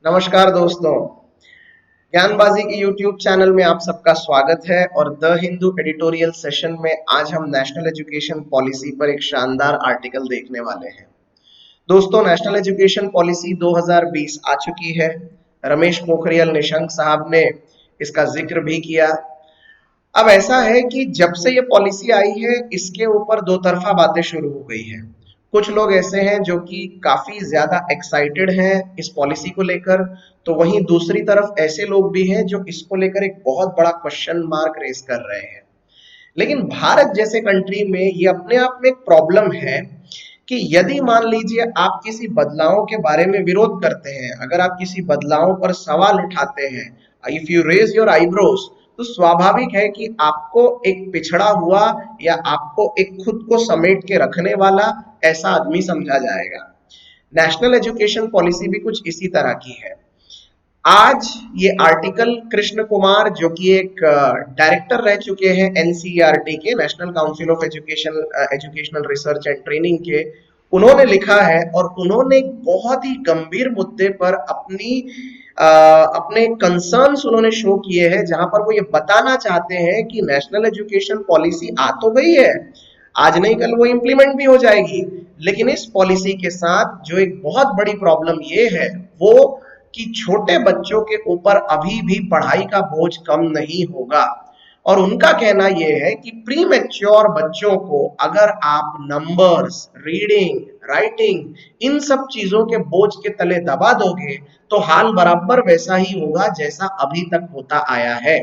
नमस्कार दोस्तों। ज्ञानबाजी के YouTube चैनल में आप सबका स्वागत है और द हिंदू एडिटोरियल सेशन में आज हम नेशनल एजुकेशन पॉलिसी पर एक शानदार आर्टिकल देखने वाले हैं। दोस्तों, नेशनल एजुकेशन पॉलिसी 2020 आ चुकी है। रमेश पोखरियाल निशंक साहब ने इसका जिक्र भी किया। अब ऐसा है कि जब से ये पॉलिसी आई है इसके ऊपर दो तरफा बातें शुरू हो गई है। कुछ लोग ऐसे हैं जो कि काफी ज्यादा एक्साइटेड हैं इस पॉलिसी को लेकर, तो वहीं दूसरी तरफ ऐसे लोग भी हैं जो इसको लेकर एक बहुत बड़ा क्वेश्चन मार्क रेस कर रहे हैं। लेकिन भारत जैसे कंट्री में ये अपने आप में एक प्रॉब्लम है कि यदि मान लीजिए आप किसी बदलावों के बारे में विरोध करते हैं, अगर आप किसी बदलावों पर सवाल उठाते हैं, if you raise your eyebrows, तो स्वाभाविक है कि आपको एक पिछड़ा हुआ या आपको एक खुद को समेट के रखने वाला ऐसा आदमी समझा जाएगा। नेशनल एजुकेशन पॉलिसी भी कुछ इसी तरह की है। आज ये आर्टिकल कृष्ण कुमार, जो कि एक डायरेक्टर रह चुके हैं एनसीईआरटी के, national council of educational research and training के, उन्होंने लिखा है और उन्होंने एक बहुत ही गंभीर मुद्दे पर अपने कंसर्न्स उन्होंने शो किए हैं, जहां पर वो ये बताना चाहते हैं कि नेशनल एजुकेशन पॉलिसी आ तो गई है, आज नहीं कल वो इम्प्लीमेंट भी हो जाएगी, लेकिन इस पॉलिसी के साथ जो एक बहुत बड़ी प्रॉब्लम ये है वो कि छोटे बच्चों के ऊपर अभी भी पढ़ाई का बोझ कम नहीं होगा। और उनका कहना यह है कि प्री मैच्योर बच्चों को अगर आप नंबर्स, रीडिंग, राइटिंग, इन सब चीजों के बोझ के तले दबा दोगे तो हाल बराबर वैसा ही होगा जैसा अभी तक होता आया है।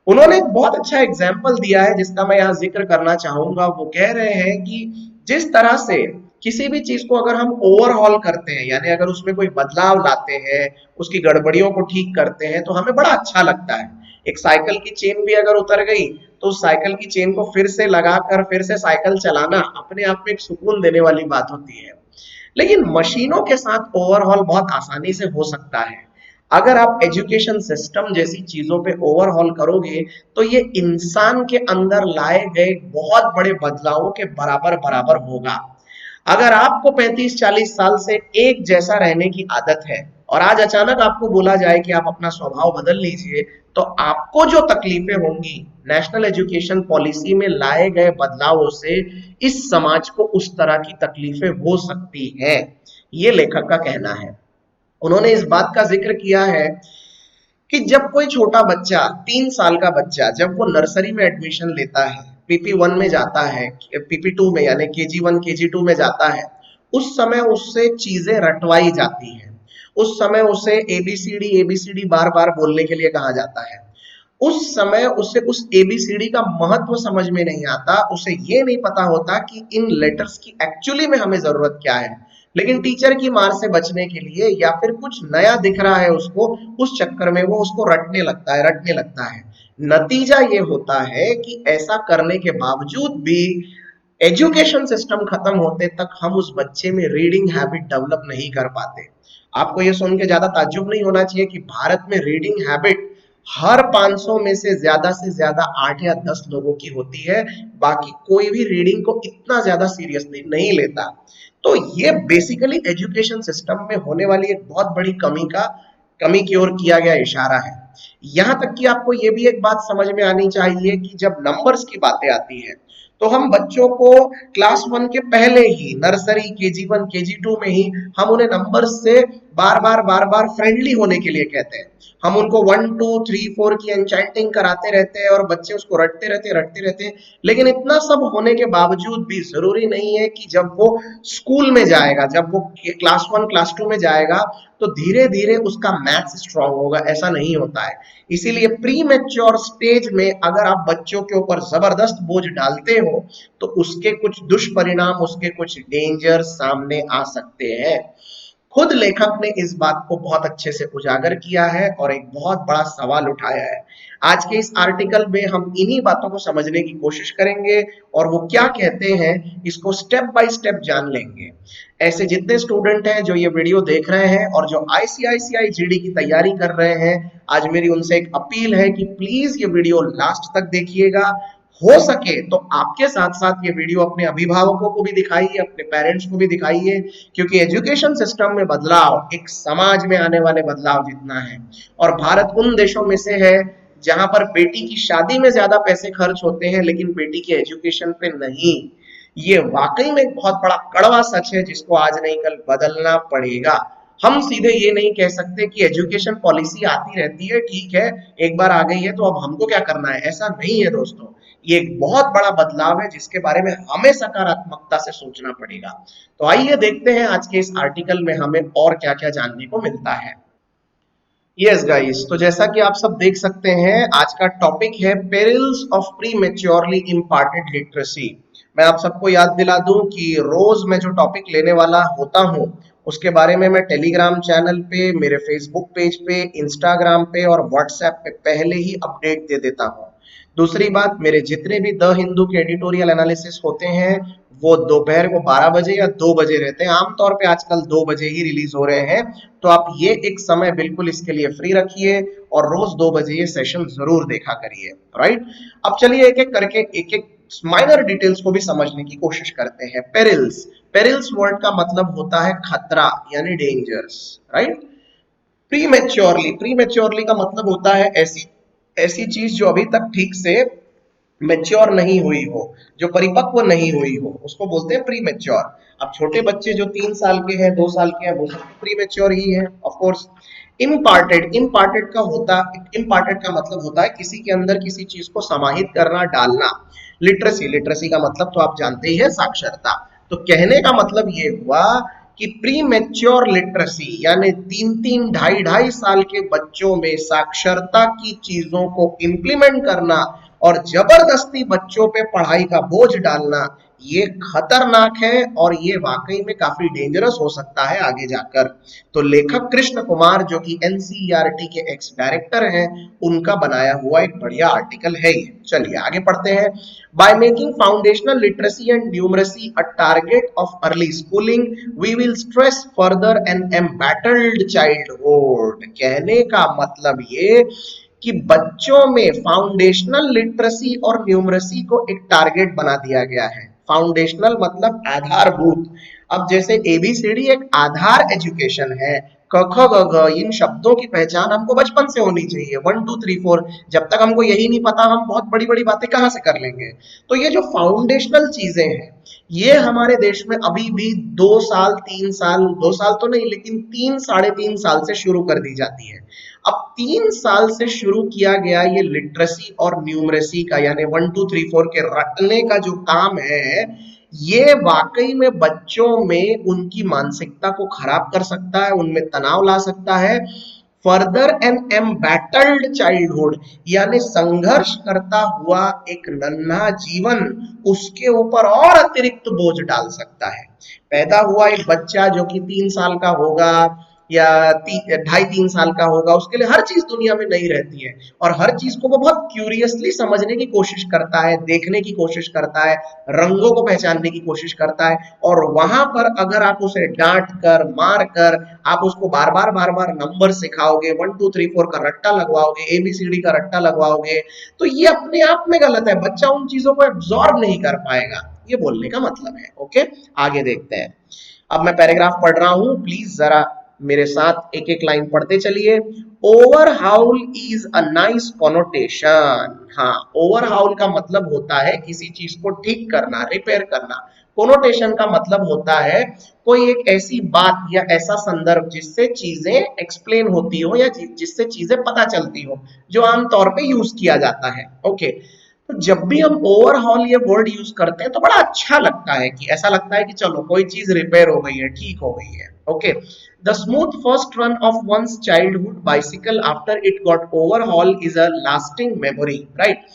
उन्होंने एक बहुत अच्छा एग्जाम्पल दिया है जिसका मैं यहाँ जिक्र करना चाहूंगा। वो कह रहे हैं कि जिस तरह से किसी भी चीज को अगर हम ओवरहॉल करते हैं, यानी अगर उसमें कोई बदलाव लाते हैं, उसकी गड़बड़ियों को ठीक करते हैं, तो हमें बड़ा अच्छा लगता है। एक साइकिल की चेन भी अगर उतर गई तो उस साइकिल की चेन को फिर से लगाकर फिर से साइकिल चलाना अपने आप में एक सुकून देने वाली बात होती है। लेकिन मशीनों के साथ ओवरहॉल बहुत आसानी से हो सकता है। अगर आप एजुकेशन सिस्टम जैसी चीजों पे ओवरहॉल करोगे तो ये इंसान के अंदर लाए गए बहुत बड़े बदलावों के बराबर बराबर होगा। अगर आपको 35-40 साल से एक जैसा रहने की आदत है और आज अचानक आपको बोला जाए कि आप अपना स्वभाव बदल लीजिए, तो आपको जो तकलीफें होंगी नेशनल एजुकेशन पॉलिसी में लाए गए बदलावों से इस समाज को उस तरह की तकलीफें हो सकती हैं। ये लेखक का कहना है। उन्होंने इस बात का जिक्र किया है कि जब कोई छोटा बच्चा, 3 साल का बच्चा, जब वो नर्सरी में एडमिशन लेता है, पीपी 1 में जाता है, पीपी 2 में यानी केजी 1 केजी 2 में जाता है, उस समय उससे चीजें रटवाई जाती हैं। उस समय उसे एबीसीडी बार बार बोलने के लिए कहा जाता है। उस समय उसे उस एबीसीडी का महत्व समझ में नहीं आता, उसे ये नहीं पता होता कि इन लेटर्स की एक्चुअली में हमें जरूरत क्या है। लेकिन टीचर की मार से बचने के लिए या फिर कुछ नया दिख रहा है उसको, उस चक्कर में वो उसको रटने लगता है। नतीजा ये होता है कि ऐसा करने के बावजूद भी एजुकेशन सिस्टम खत्म होते तक हम उस बच्चे में रीडिंग हैबिट डेवलप नहीं कर पाते। आपको ये सुन के ज्यादा ताज्जुब नहीं होना चाहिए कि भारत में रीडिंग हैबिट हर 500 में से ज्यादा 8 या 10 लोगों की होती है। बाकी कोई भी रीडिंग को इतना ज्यादा सीरियसली नहीं लेता। तो ये बेसिकली एजुकेशन सिस्टम में होने वाली एक बहुत बड़ी कमी की ओर किया गया इशारा है। यहां तक कि आपको ये भी एक बात समझ में आनी चाहिए कि जब नंबर्स की बातें आती है तो हम बच्चों को क्लास 1 के पहले ही, नर्सरी, केजी 1 केजी 2 में ही हम उन्हें नंबर्स से बार बार फ्रेंडली होने के लिए कहते हैं। हम उनको 1 2 3 4 की एन्चेंटिंग कराते रहते हैं और बच्चे उसको रटते रहते हैं। लेकिन इतना सब होने के बावजूद भी जरूरी नहीं है कि जब वो स्कूल में जाएगा, जब वो क्लास 1 क्लास 2 में जाएगा, तो धीरे धीरे उसका मैथ्स स्ट्रांग होगा। ऐसा नहीं होता है। इसीलिए प्री मैच्योर स्टेज में अगर आप बच्चों के ऊपर जबरदस्त बोझ डालते हो तो उसके कुछ दुष्परिणाम, उसके कुछ डेंजर सामने आ सकते हैं। खुद लेखक ने इस बात को बहुत अच्छे से उजागर किया है और एक बहुत बड़ा सवाल उठाया है। आज के इस आर्टिकल में हम इन्हीं बातों को समझने की कोशिश करेंगे और वो क्या कहते हैं इसको स्टेप बाय स्टेप जान लेंगे। ऐसे जितने स्टूडेंट हैं जो ये वीडियो देख रहे हैं और जो आईसीआईसीआई जीडी की तैयारी कर रहे हैं, आज मेरी उनसे एक अपील है कि प्लीज ये वीडियो लास्ट तक देखिएगा। हो सके तो आपके साथ साथ ये वीडियो अपने अभिभावकों को भी दिखाइए, अपने पेरेंट्स को भी दिखाइए, क्योंकि एजुकेशन सिस्टम में बदलाव एक समाज में आने वाले बदलाव जितना है। और भारत उन देशों में से है जहां पर बेटी की शादी में ज्यादा पैसे खर्च होते हैं लेकिन बेटी के एजुकेशन पे नहीं। ये वाकई में एक बहुत बड़ा कड़वा सच है जिसको आज नहीं कल बदलना पड़ेगा। हम सीधे ये नहीं कह सकते कि एजुकेशन पॉलिसी आती रहती है, ठीक है, एक बार आ गई है तो अब हमको क्या करना है, ऐसा नहीं है दोस्तों। ये एक बहुत बड़ा बदलाव है जिसके बारे में हमें सकारात्मकता से सोचना पड़ेगा। तो आइए देखते हैं आज के इस आर्टिकल में हमें और क्या क्या जानने को मिलता है। यस गाइस, तो जैसा कि आप सब देख सकते हैं आज का टॉपिक है perils of pre maturely imparted literacy. मैं आप सबको याद दिला दूं कि रोज मैं जो टॉपिक लेने वाला होता हूं उसके बारे में मैं टेलीग्राम चैनल पे, मेरे फेसबुक पेज पे, इंस्टाग्राम पे और व्हाट्सएप पे पहले ही अपडेट दे देता हूं। दूसरी बात, मेरे जितने भी द हिंदू के एडिटोरियल एनालिसिस होते हैं वो दोपहर को 12 बजे या 2 बजे रहते हैं, आमतौर पे आजकल 2 बजे ही रिलीज हो रहे हैं। तो आप ये एक समय बिल्कुल इसके लिए फ्री रखिए और रोज 2 बजे ये सेशन जरूर देखा करिए, राइट। अब चलिए एक एक करके एक एक माइनर डिटेल्स को भी समझने की कोशिश करते हैं। पेरिल्स, पेरिल्स वर्ड का मतलब होता है खतरा यानी डेंजर्स, राइट। प्रीमेच्योरली, प्रीमेच्योरली का मतलब होता है ऐसी ऐसी चीज जो अभी तक ठीक से मेच्योर नहीं हुई हो, जो परिपक्व नहीं हुई हो, उसको बोलते हैं प्री मेच्योर। अब छोटे बच्चे जो 3 साल के हैं, 2 साल के हैं, वो सब प्री मेच्योर ही है ऑफ कोर्स। इम्पार्टेड, इम्पार्टेड का मतलब होता है किसी के अंदर किसी चीज को समाहित करना, डालना। लिटरेसी, लिटरेसी का मतलब तो आप जानते ही है, साक्षरता। तो कहने का मतलब ये हुआ कि प्री मेच्योर लिटरेसी यानी 3-3 ढाई-ढाई साल के बच्चों में साक्षरता की चीजों को इंप्लीमेंट करना और जबरदस्ती बच्चों पे पढ़ाई का बोझ डालना, ये खतरनाक है और ये वाकई में काफी डेंजरस हो सकता है आगे जाकर। तो लेखक कृष्ण कुमार जो कि एनसीईआरटी के एक्स डायरेक्टर हैं, उनका बनाया हुआ एक बढ़िया आर्टिकल है ये। चलिए आगे पढ़ते हैं। By making foundational literacy and numeracy a target of early schooling we will stress further an embattled childhood. कहने का मतलब ये कि बच्चों में फाउंडेशनल लिटरेसी और न्यूमरेसी को एक टारगेट बना दिया गया है। फाउंडेशनल मतलब आधारभूत। अब जैसे एबीसीडी एक आधार एजुकेशन है, क ख ग घ इन शब्दों की पहचान हमको बचपन से होनी चाहिए, 1 2 3 4। जब तक हमको यही नहीं पता हम बहुत बड़ी बड़ी बातें कहां से कर लेंगे। तो ये जो फाउंडेशनल चीजें हैं ये हमारे देश में अभी भी 2 साल 3 साल, 2 साल तो नहीं लेकिन 3 साढ़े 3 साल से शुरू कर दी जाती है। अब 3 साल से शुरू किया गया ये लिटरेसी और न्यूमरेसी का यानी 1 2 3 4 के रटने का जो काम है, ये वाकई में बच्चों में उनकी मानसिकता को खराब कर सकता है, उनमें तनाव ला सकता है। फर्दर एन एम्बैटल्ड चाइल्डहुड यानी संघर्ष करता हुआ एक नन्हा जीवन उसके ऊपर और अतिरिक्त बोझ डाल सकता है। पैदा हुआ एक बच्चा जो कि 3 साल का होगा या 2.5 3 साल का होगा, उसके लिए हर चीज दुनिया में नई रहती है और हर चीज को वो बहुत क्यूरियसली समझने की कोशिश करता है, देखने की कोशिश करता है, रंगों को पहचानने की कोशिश करता है। और वहां पर अगर आप उसे डांट कर, मार कर, आप उसको बार बार नंबर सिखाओगे, 1 2 3 4 का रट्टा लगवाओगे, एबीसीडी का रट्टा लगवाओगे, तो ये अपने आप में गलत है। बच्चा उन चीजों को एब्जॉर्ब नहीं कर पाएगा, ये बोलने का मतलब है। ओके, आगे देखते हैं। अब मैं पैराग्राफ पढ़ रहा हूं, प्लीज जरा मेरे साथ एक एक लाइन पढ़ते चलिए। ओवरहाउल इज अ नाइस कॉनोटेशन। हाँ, ओवरहाउल का मतलब होता है किसी चीज को ठीक करना, रिपेयर करना। कोनोटेशन का मतलब होता है कोई एक ऐसी बात या ऐसा संदर्भ जिससे चीजें एक्सप्लेन होती हो या जिससे चीजें पता चलती हो, जो आमतौर पे यूज किया जाता है। ओके, तो जब भी हम ओवरहॉल ये वर्ड यूज करते हैं तो बड़ा अच्छा लगता है, कि ऐसा लगता है कि चलो कोई चीज रिपेयर हो गई है, ठीक हो गई है। Okay, the smooth first run of one's childhood bicycle after it got overhaul is a lasting memory, right.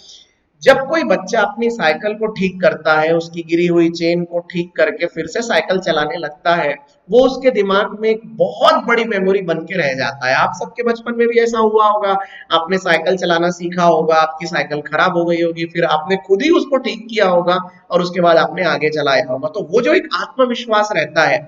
जब कोई बच्चा अपनी साइकिल को ठीक करता है, उसकी गिरी हुई चेन को ठीक करके फिर से साइकिल चलाने लगता है, वो उसके दिमाग में एक बहुत बड़ी मेमोरी बन के रह जाता है। आप सबके बचपन में भी ऐसा हुआ होगा, आपने साइकिल चलाना सीखा होगा, आपकी साइकिल खराब हो गई होगी, फिर आपने खुद ही उसको ठीक किया होगा और उसके बाद आपने आगे चलाया होगा। तो वो जो एक आत्मविश्वास रहता है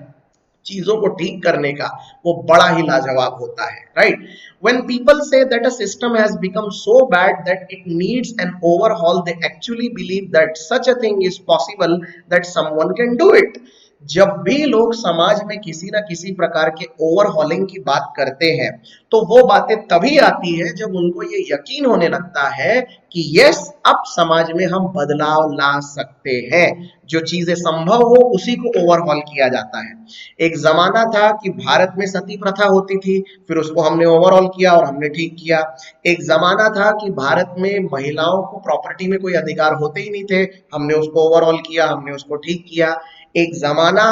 चीजों को ठीक करने का वो बड़ा ही लाजवाब होता है, right. When people say that a system has become so bad that it needs an overhaul, they actually believe that such a thing is possible, that someone can do it. जब भी लोग समाज में किसी ना किसी प्रकार के ओवरहॉलिंग की बात करते हैं तो वो बातें तभी आती है जब उनको ये यकीन होने लगता है कि यस, अब समाज में हम बदलाव ला सकते हैं। जो चीजें संभव हो उसी को ओवरहॉल किया जाता है। एक जमाना था कि भारत में सती प्रथा होती थी, फिर उसको हमने ओवरऑल किया और हमने ठीक किया। एक जमाना था कि भारत में महिलाओं को प्रॉपर्टी में कोई अधिकार होते ही नहीं थे, हमने उसको ओवरऑल किया, हमने उसको ठीक किया। एक जमाना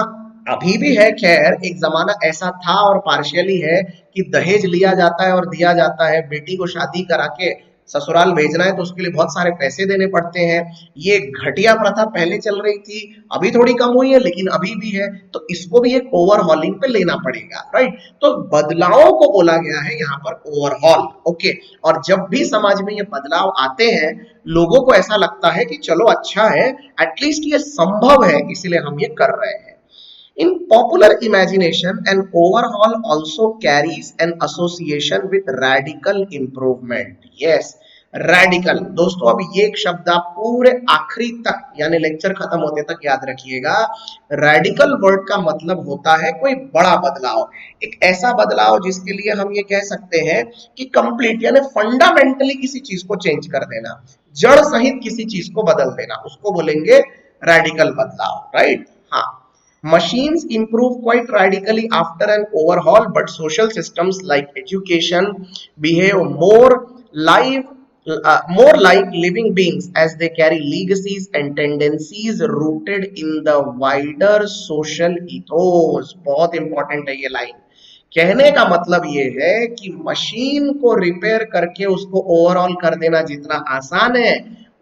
अभी भी है, खैर एक जमाना ऐसा था और पार्शियली है कि दहेज लिया जाता है और दिया जाता है। बेटी को शादी करा के ससुराल भेजना है तो उसके लिए बहुत सारे पैसे देने पड़ते हैं। ये घटिया प्रथा पहले चल रही थी, अभी थोड़ी कम हुई है लेकिन अभी भी है, तो इसको भी एक ओवरहॉलिंग पे लेना पड़ेगा, राइट। तो बदलावों को बोला गया है यहाँ पर ओवरहॉल, ओके। और जब भी समाज में ये बदलाव आते हैं लोगों को ऐसा लगता है कि चलो अच्छा है, एटलीस्ट ये संभव है, इसीलिए हम ये कर रहे हैं। In popular imagination, an overhaul also carries an association with radical improvement. Yes, radical। दोस्तों अब ये एक शब्द आप पूरे आखिरी तक यानी लेक्चर खत्म होते तक याद रखिएगा। रेडिकल वर्ड का मतलब होता है कोई बड़ा बदलाव, एक ऐसा बदलाव जिसके लिए हम ये कह सकते हैं कि कंप्लीट यानी फंडामेंटली किसी चीज को चेंज कर देना, जड़ सहित किसी चीज को बदल देना, उसको बोलेंगे रेडिकल बदलाव, राइट। हाँ, machines improve quite radically after an overhaul, but social systems like education behave live, more like living beings as they carry legacies and tendencies rooted in the wider social ethos। बहुत important है ये line. कहने का मतलब ये है कि machine को रिपेयर करके उसको ओवरऑल कर देना जितना आसान है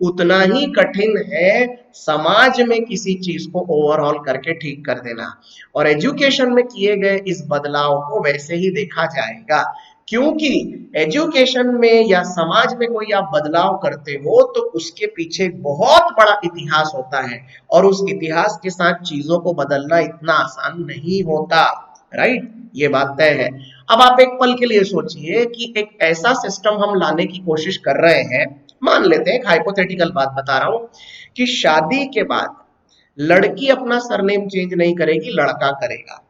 उतना ही कठिन है समाज में किसी चीज को ओवरऑल करके ठीक कर देना। और एजुकेशन में किए गए इस बदलाव को वैसे ही देखा जाएगा, क्योंकि एजुकेशन में या समाज में कोई आप बदलाव करते हो तो उसके पीछे बहुत बड़ा इतिहास होता है और उस इतिहास के साथ चीजों को बदलना इतना आसान नहीं होता, राइट। ये बात तय है। अब आप एक पल के लिए सोचिए कि एक ऐसा सिस्टम हम लाने की कोशिश कर रहे हैं, मान लेते हैं, हाइपोथेटिकल बात बता रहा हूं, कि शादी के बाद लड़की अपना सरनेम चेंज नहीं करेगी, लड़का करेगा।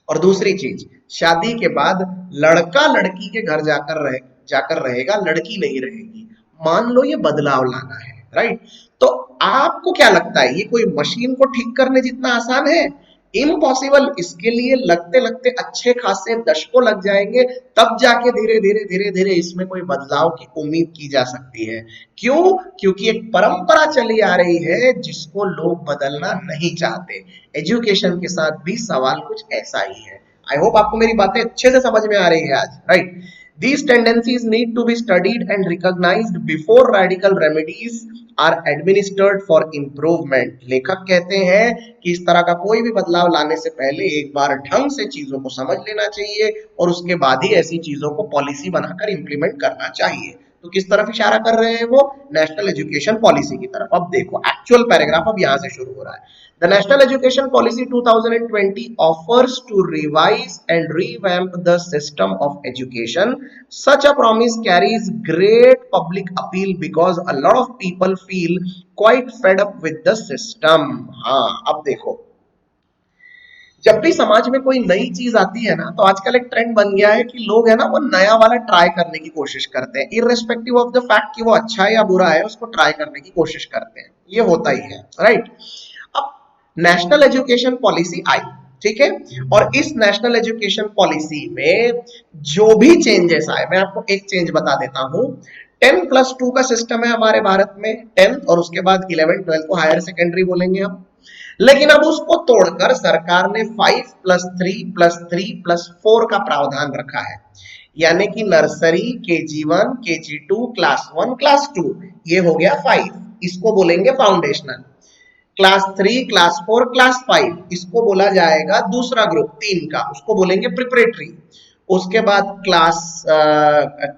और दूसरी चीज, शादी के बाद लड़का लड़की के घर जाकर रहेगा, लड़की नहीं रहेगी। मान लो ये बदलाव लाना है, राइट। तो आपको क्या लगता है ये कोई मशीन को ठीक करने जितना आसान है? इम्पॉसिबल। इसके लिए लगते लगते अच्छे खासे दशकों लग जाएंगे, तब जाके धीरे धीरे धीरे धीरे इसमें कोई बदलाव की उम्मीद की जा सकती है। क्यों? क्योंकि एक परंपरा चली आ रही है जिसको लोग बदलना नहीं चाहते। एजुकेशन के साथ भी सवाल कुछ ऐसा ही है। आई होप आपको मेरी बातें अच्छे से समझ में आ रही है आज, right. These tendencies need to be studied and recognized before radical remedies are administered for improvement। लेखक कहते हैं कि इस तरह का कोई भी बदलाव लाने से पहले एक बार ढंग से चीजों को समझ लेना चाहिए और उसके बाद ही ऐसी चीजों को पॉलिसी बनाकर इंप्लीमेंट करना चाहिए। तो किस तरफ इशारा कर रहे हैं वो? नेशनल एजुकेशन पॉलिसी की तरफ। अब देखो एक्चुअल पैराग्राफ अब यहां से शुरू हो रहा है। The National Education Policy 2020 offers to revise and revamp the system of education. Such a promise carries great public appeal because a lot of people feel quite fed up with the system। हाँ, अब देखो, जब भी समाज में कोई नई चीज आती है ना तो आजकल एक ट्रेंड बन गया है कि लोग है ना वो नया वाला ट्राई करने की कोशिश करते हैं, इररेस्पेक्टिव ऑफ द फैक्ट कि वो अच्छा है या बुरा है, उसको ट्राई करने की कोशिश करते हैं। ये होता ही है, राइट। अब नेशनल एजुकेशन पॉलिसी आई, ठीक है, और इस नेशनल एजुकेशन पॉलिसी में जो भी चेंजेस आए, मैं आपको एक चेंज बता देता हूं। 10+2 का सिस्टम है हमारे भारत में, 10 और उसके बाद 11-12 को हायर सेकेंडरी बोलेंगे हम। लेकिन अब उसको तोड़कर सरकार ने 5+3+3+4 का प्रावधान रखा है, यानी कि nursery, KG1, KG2, class 1, class 2, ये हो गया 5, इसको बोलेंगे फाउंडेशनल। क्लास 3, क्लास 4, क्लास 5 इसको बोला जाएगा दूसरा ग्रुप 3 का, उसको बोलेंगे प्रिपरेटरी। उसके बाद क्लास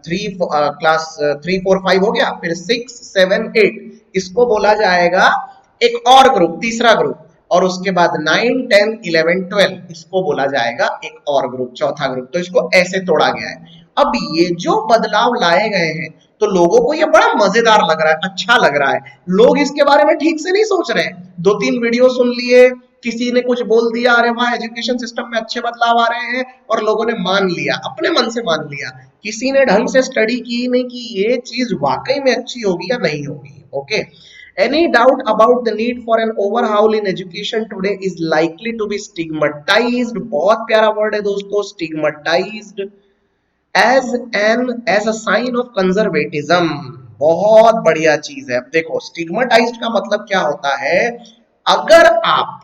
3, 4, 5 हो गया, फिर 6, 7, 8 इसको बोला जाएगा एक और ग्रुप, तीसरा ग्रुप। और उसके बाद 9, 10, 11, 12 इसको बोला जाएगा एक और ग्रुप, चौथा ग्रुप। तो इसको ऐसे तोड़ा गया है। अब ये जो बदलाव लाए गए हैं तो लोगों को ये बड़ा मजेदार लग रहा है, अच्छा लग रहा है। लोग इसके बारे में ठीक से नहीं सोच रहे हैं। 2-3 वीडियो सुन लिए, किसी ने कुछ बोल दिया, अरे वाह एजुकेशन सिस्टम में अच्छे बदलाव आ रहे हैं, और लोगों ने मान लिया, अपने मन से मान लिया। किसी ने ढंग से स्टडी की नहीं कि ये चीज वाकई में अच्छी होगी या नहीं होगी। Okay, any doubt about the need for an overhaul in education today is likely to be stigmatized। बहुत प्यारा वर्ड है दोस्तों, stigmatized as a sign of conservatism। बहुत बढ़िया चीज है। अब देखो स्टिग्मेटाइज्ड का मतलब क्या होता है। अगर आप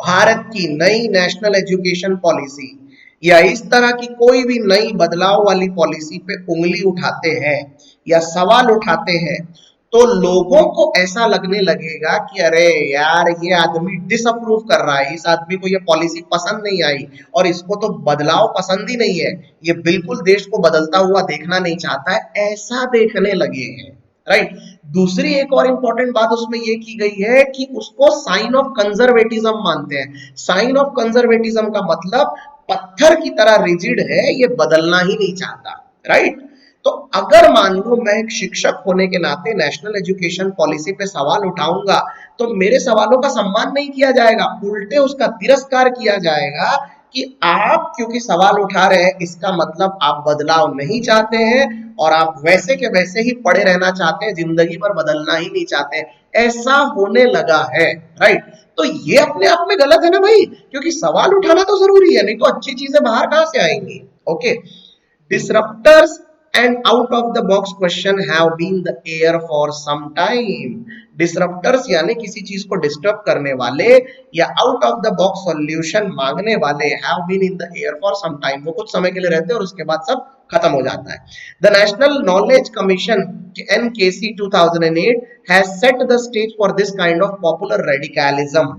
भारत की नई नेशनल एजुकेशन पॉलिसी या इस तरह की कोई भी नई बदलाव वाली पॉलिसी पे उंगली उठाते हैं या सवाल उठाते हैं तो लोगों को ऐसा लगने लगेगा कि अरे यार ये आदमी डिसअप्रूव कर रहा है, इस आदमी को ये पॉलिसी पसंद नहीं आई और इसको तो बदलाव पसंद ही नहीं है, ये बिल्कुल देश को बदलता हुआ देखना नहीं चाहता है, ऐसा देखने लगे हैं। राइट। दूसरी एक और इंपॉर्टेंट बात उसमें ये की गई है कि उसको साइन ऑफ कंजर्वेटिज्म मानते हैं। साइन ऑफ कंजर्वेटिज्म का मतलब पत्थर की तरह रिजिड है, ये बदलना ही नहीं चाहता। राइट। तो अगर मान लो मैं एक शिक्षक होने के नाते नेशनल एजुकेशन पॉलिसी पे सवाल उठाऊंगा तो मेरे सवालों का सम्मान नहीं किया जाएगा, उल्टे उसका तिरस्कार किया जाएगा कि आप क्योंकि सवाल उठा रहे हैं इसका मतलब आप बदलाव नहीं चाहते हैं और आप वैसे के वैसे ही पड़े रहना चाहते हैं, जिंदगी भर बदलना ही नहीं चाहते हैं। ऐसा होने लगा है। राइट। तो ये अपने आप में गलत है ना भाई, क्योंकि सवाल उठाना तो जरूरी है, नहीं तो अच्छी चीजें बाहर कहां से आएंगी। Okay. Disruptors and out of the box question have been the air for some time। Disruptors यानी किसी चीज को डिस्टर्ब करने वाले या out of the box solution मांगने वाले have been in the air for some time। वो कुछ समय के लिए रहते हैं और उसके बाद सब खत्म हो जाता है। The National Knowledge Commission NKC 2008 has set the stage for this kind of popular radicalism।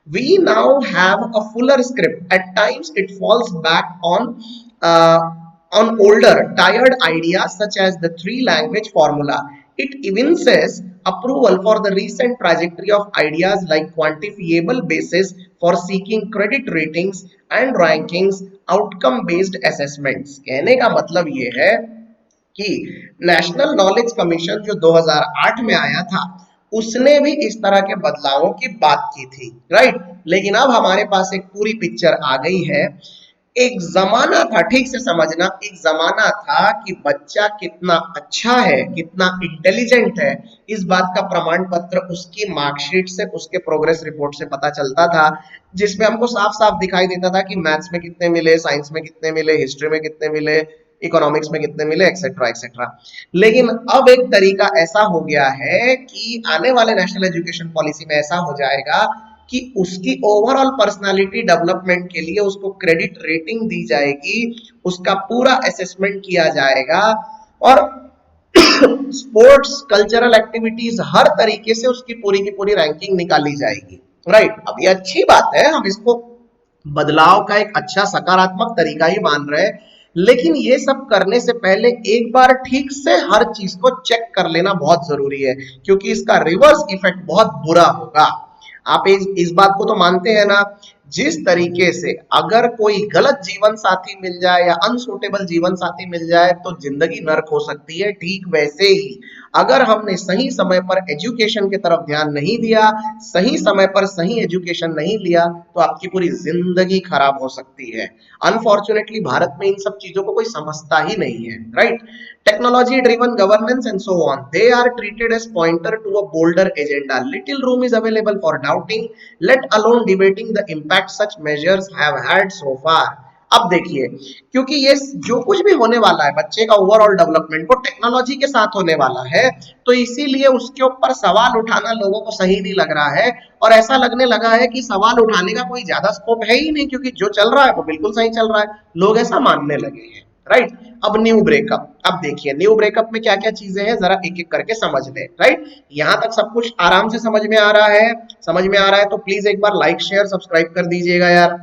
We now have a fuller script। At times it falls back on older, tired ideas such as the three-language formula. It evinces approval for the recent trajectory of ideas like quantifiable basis for seeking credit ratings and rankings, outcome-based assessments। कहने का मतलब ये है कि national knowledge commission जो 2008 में आया था उसने भी इस तरह के बदलावों की बात की थी। राइट। लेकिन अब हमारे पास एक पूरी पिक्चर आ गई है। एक जमाना था, ठीक से समझना, एक जमाना था कि बच्चा कितना अच्छा है, कितना इंटेलिजेंट है, इस बात का प्रमाण पत्र उसकी मार्कशीट से, उसके प्रोग्रेस रिपोर्ट से पता चलता था, जिसमें हमको साफ साफ दिखाई देता था कि मैथ्स में कितने मिले, साइंस में कितने मिले, हिस्ट्री में कितने मिले, इकोनॉमिक्स में कितने मिले, एक्सेट्रा एक्सेट्रा। लेकिन अब एक तरीका ऐसा हो गया है कि आने वाले नेशनल एजुकेशन पॉलिसी में ऐसा हो जाएगा कि उसकी ओवरऑल पर्सनालिटी डेवलपमेंट के लिए उसको क्रेडिट रेटिंग दी जाएगी, उसका पूरा असेसमेंट किया जाएगा और स्पोर्ट्स, कल्चरल एक्टिविटीज, हर तरीके से उसकी पूरी की पूरी रैंकिंग निकाली जाएगी। राइट। अब ये अच्छी बात है, हम इसको बदलाव का एक अच्छा सकारात्मक तरीका ही मान रहे हैं, लेकिन ये सब करने से पहले एक बार ठीक से हर चीज को चेक कर लेना बहुत जरूरी है, क्योंकि इसका रिवर्स इफेक्ट बहुत बुरा होगा। आप इस बात को तो मानते हैं ना, जिस तरीके से अगर कोई गलत जीवन साथी मिल जाए या अनसुटेबल जीवन साथी मिल जाए तो जिंदगी नर्क हो सकती है, ठीक वैसे ही अगर हमने सही समय पर एजुकेशन की तरफ ध्यान नहीं दिया, सही समय पर सही एजुकेशन नहीं लिया तो आपकी पूरी जिंदगी खराब हो सकती है। अनफॉर्चुनेटली भारत में इन सब चीजों को कोई समझता ही नहीं है। Right. Technology driven governance and so on, they are treated as pointer to a bolder agenda। Little room is available for doubting, let alone debating the impact such measures have had so far। अब देखिए, क्योंकि ये जो कुछ भी होने वाला है बच्चे का ओवरऑल डेवलपमेंट वो टेक्नोलॉजी के साथ होने वाला है, तो इसीलिए उसके ऊपर सवाल उठाना लोगों को सही नहीं लग रहा है और ऐसा लगने लगा है कि सवाल उठाने का कोई ज्यादा स्कोप है ही नहीं, क्योंकि जो चल रहा है वो बिल्कुल सही चल रहा है, लोग ऐसा मानने लगे हैं। राइट। अब न्यू ब्रेकअप, अब देखिए न्यू ब्रेकअप में क्या क्या चीजें हैं जरा एक एक करके समझ ले। राइट। यहां तक सब कुछ आराम से समझ में आ रहा है, समझ में आ रहा है तो प्लीज एक बार लाइक शेयर सब्सक्राइब कर दीजिएगा यार।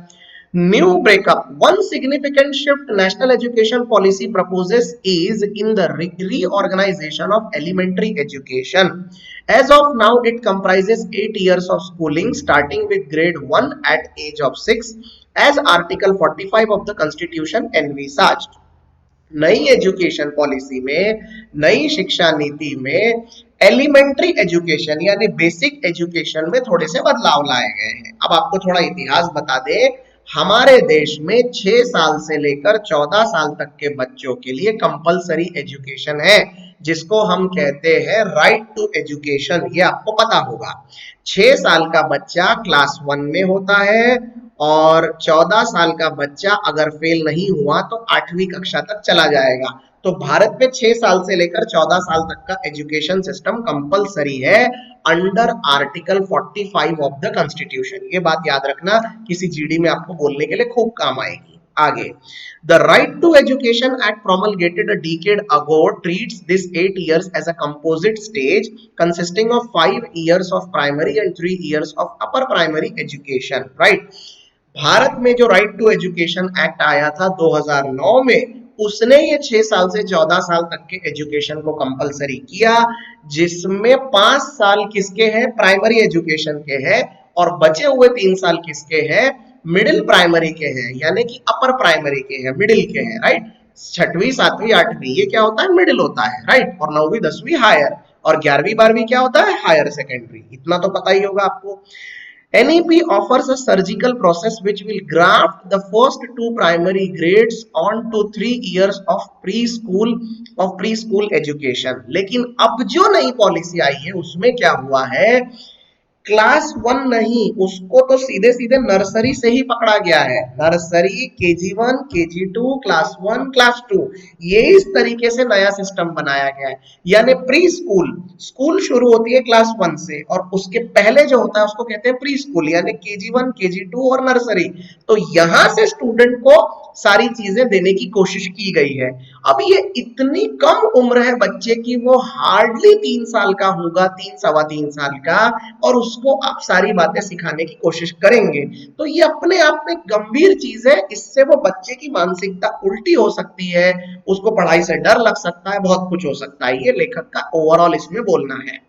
New breakup. One significant shift national education policy proposes is in the reorganization of elementary education. As of now, it comprises 8 years of schooling starting with grade 1 at age of 6 as Article 45 of the Constitution envisaged. नई education policy में, नई शिक्षा नीति में elementary education यानी basic education में थोड़े से बदलाव लाए गए हैं। अब आपको थोड़ा इतिहास बता दें, हमारे देश में 6 साल से लेकर 14 साल तक के बच्चों के लिए कंपलसरी एजुकेशन है, जिसको हम कहते हैं राइट टू एजुकेशन। ये आपको पता होगा। 6 साल का बच्चा क्लास 1 में होता है और 14 साल का बच्चा अगर फेल नहीं हुआ तो 8वीं कक्षा तक चला जाएगा। तो भारत में 6 साल से लेकर 14 साल तक का एजुकेशन सिस्टम कंपलसरी है under article 45 of the constitution. ये बात याद रखना, किसी जीडी में आपको बोलने के लिए खूब काम आएगी। आगे, the right to education act promulgated a decade ago treats this 8 years as a composite stage consisting of 5 years of primary and 3 years of upper primary education, right? Bharat में जो राइट टू एजुकेशन एक्ट आया था 2009 में, उसने ये 6 साल से 14 साल तक के एजुकेशन को कंपलसरी किया, जिसमें 5 साल किसके हैं? प्राइमरी एजुकेशन के हैं, और बचे हुए 3 साल किसके हैं? मिडिल प्राइमरी के हैं, यानी कि अपर प्राइमरी के हैं, मिडिल के हैं, राइट। 6वीं 7वीं 8वीं ये क्या होता है? मिडिल होता है, राइट। और 9वीं 10वीं हायर, और 11वीं 12वीं क्या होता है? Higher secondary. इतना तो पता ही होगा आपको। NEP offers a surgical process which will graft the first two primary grades onto 3 years of preschool education। लेकिन अब जो नई पॉलिसी आई है उसमें क्या हुआ है, क्लास 1 नहीं, उसको तो सीधे सीधे नर्सरी से ही पकड़ा गया है। Nursery, KG1, KG2, class 1, class 2, ये इस तरीके से नया सिस्टम बनाया गया है। यानी प्री स्कूल, स्कूल शुरू होती है क्लास 1 से, और उसके पहले जो होता है उसको कहते हैं प्री स्कूल, यानी KG1, KG2 और नर्सरी। तो यहां से स्टूडेंट को सारी चीजें देने की कोशिश की गई है। अब ये इतनी कम उम्र है बच्चे की, वो हार्डली 3 साल का होगा, 3 सवा 3 साल का, और उसको आप सारी बातें सिखाने की कोशिश करेंगे। तो ये अपने आप में गंभीर चीज है, इससे वो बच्चे की मानसिकता उल्टी हो सकती है, उसको पढ़ाई से डर लग सकता है, बहुत कुछ हो सकता है। ये लेखक का ओवरऑल इसमें बोलना है,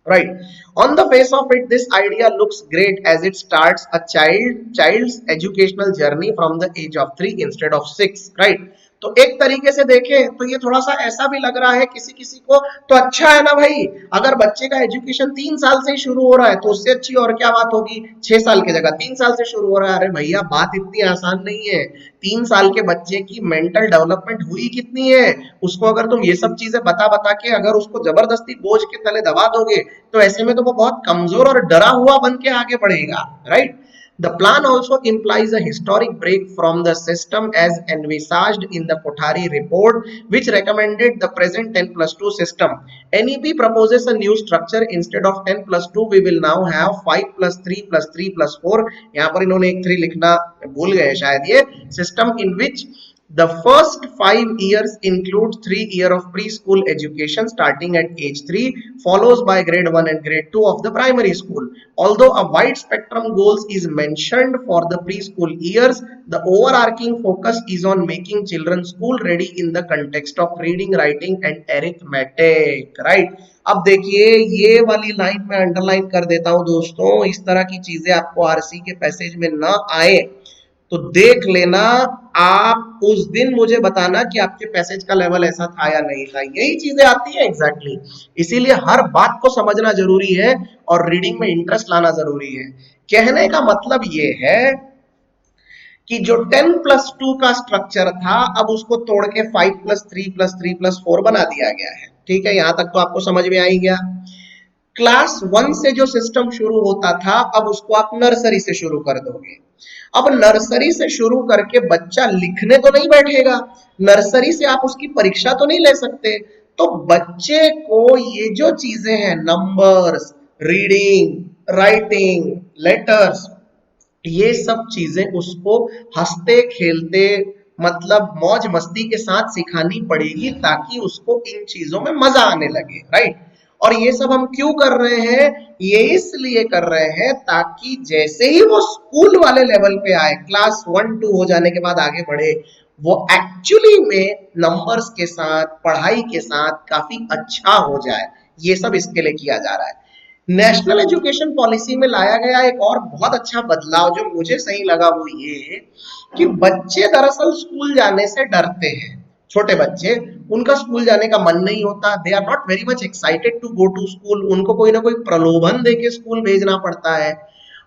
right? On the face of it, this idea looks great as it starts a child's educational journey from the age of 3 instead of 6, right? तो एक तरीके से देखें तो ये थोड़ा सा ऐसा भी लग रहा है किसी किसी को, तो अच्छा है ना भाई, अगर बच्चे का एजुकेशन 3 साल से ही शुरू हो रहा है तो उससे अच्छी और क्या बात होगी। 6 साल की जगह 3 साल से शुरू हो रहा है। अरे भैया, बात इतनी आसान नहीं है। 3 साल के बच्चे की मेंटल डेवलपमेंट हुई कितनी है, उसको अगर तुम ये सब चीजें बता बता के अगर उसको जबरदस्ती बोझ के तले दबा दोगे, तो ऐसे में तो वो बहुत कमजोर और डरा हुआ बन के आगे बढ़ेगा, right. The plan also implies a historic break from the system as envisaged in the Kothari report, which recommended the present 10 plus 2 system. NEP proposes a new structure. Instead of 10 plus 2, we will now have 5 plus 3 plus 3 plus 4. यहाँ पर इन्होंने एक 3 लिखना भूल गए शायद। ये system in which the first 5 years include 3 years of preschool education starting at age 3, follows by grade 1 and grade 2 of the primary school. Although a wide spectrum goals is mentioned for the preschool years, the overarching focus is on making children school ready in the context of reading, writing and arithmetic, right? अब देखिए, ये वाली line मैं underline कर देता हूं दोस्तों। इस तरह की चीजें आपको आरसी के पैसेज में ना आए तो देख लेना, आप उस दिन मुझे बताना कि आपके पैसेज का लेवल ऐसा था या नहीं था। यही चीजें आती है एग्जैक्टली। इसीलिए हर बात को समझना जरूरी है और रीडिंग में इंटरेस्ट लाना जरूरी है। कहने का मतलब ये है कि जो 10 प्लस 2 का स्ट्रक्चर था, अब उसको तोड़ के 5 प्लस 3 प्लस 3 प्लस 4 बना दिया गया है। ठीक है, यहां तक तो आपको समझ में आ ही गया। क्लास 1 से जो सिस्टम शुरू होता था, अब उसको आप नर्सरी से शुरू कर दोगे। अब नर्सरी से शुरू करके बच्चा लिखने तो नहीं बैठेगा, नर्सरी से आप उसकी परीक्षा तो नहीं ले सकते। तो बच्चे को ये जो चीजें हैं, नंबर्स, रीडिंग, राइटिंग, लेटर्स, ये सब चीजें उसको हंसते खेलते, मतलब मौज मस्ती के साथ सिखानी पड़ेगी, ताकि उसको इन चीजों में मजा आने लगे, राइट। और ये सब हम क्यों कर रहे हैं? ये इसलिए कर रहे हैं ताकि जैसे ही वो स्कूल वाले लेवल पे आए, क्लास 1-2 हो जाने के बाद आगे बढ़े, वो एक्चुअली में नंबर्स के साथ, पढ़ाई के साथ काफी अच्छा हो जाए। ये सब इसके लिए किया जा रहा है। नेशनल एजुकेशन पॉलिसी में लाया गया एक और बहुत अच्छा बदलाव जो मुझे सही लगा वो ये कि बच्चे दरअसल स्कूल जाने से डरते हैं। छोटे बच्चे, उनका स्कूल जाने का मन नहीं होता, they are not very much excited to go to school, उनको कोई ना कोई प्रलोभन देके स्कूल भेजना पड़ता है।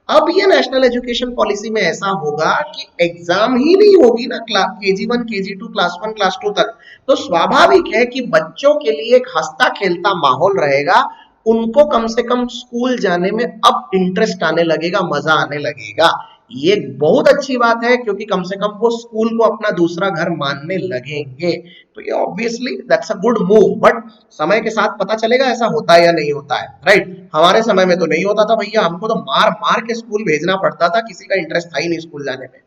अब ये नेशनल एजुकेशन पॉलिसी में ऐसा होगा कि एग्जाम ही नहीं होगी ना, class KG1 KG2 class 1 class 2 तक, तो स्वाभाविक है कि बच्चों के लिए एक हंसता खेलता माहौल रहेगा। उनको कम से कम स्कूल जाने में अब इंटरेस्ट आने लगेगा, मजा आने लगेगा। ये बहुत अच्छी बात है क्योंकि कम से कम वो स्कूल को अपना दूसरा घर मानने लगेंगे। तो ये obviously that's a good move, but समय के साथ पता चलेगा ऐसा होता है या नहीं होता है, राइट? हमारे समय में तो नहीं होता था भैया, हमको तो मार मार के स्कूल भेजना पड़ता था, किसी का इंटरेस्ट था ही नहीं स्कूल जाने में।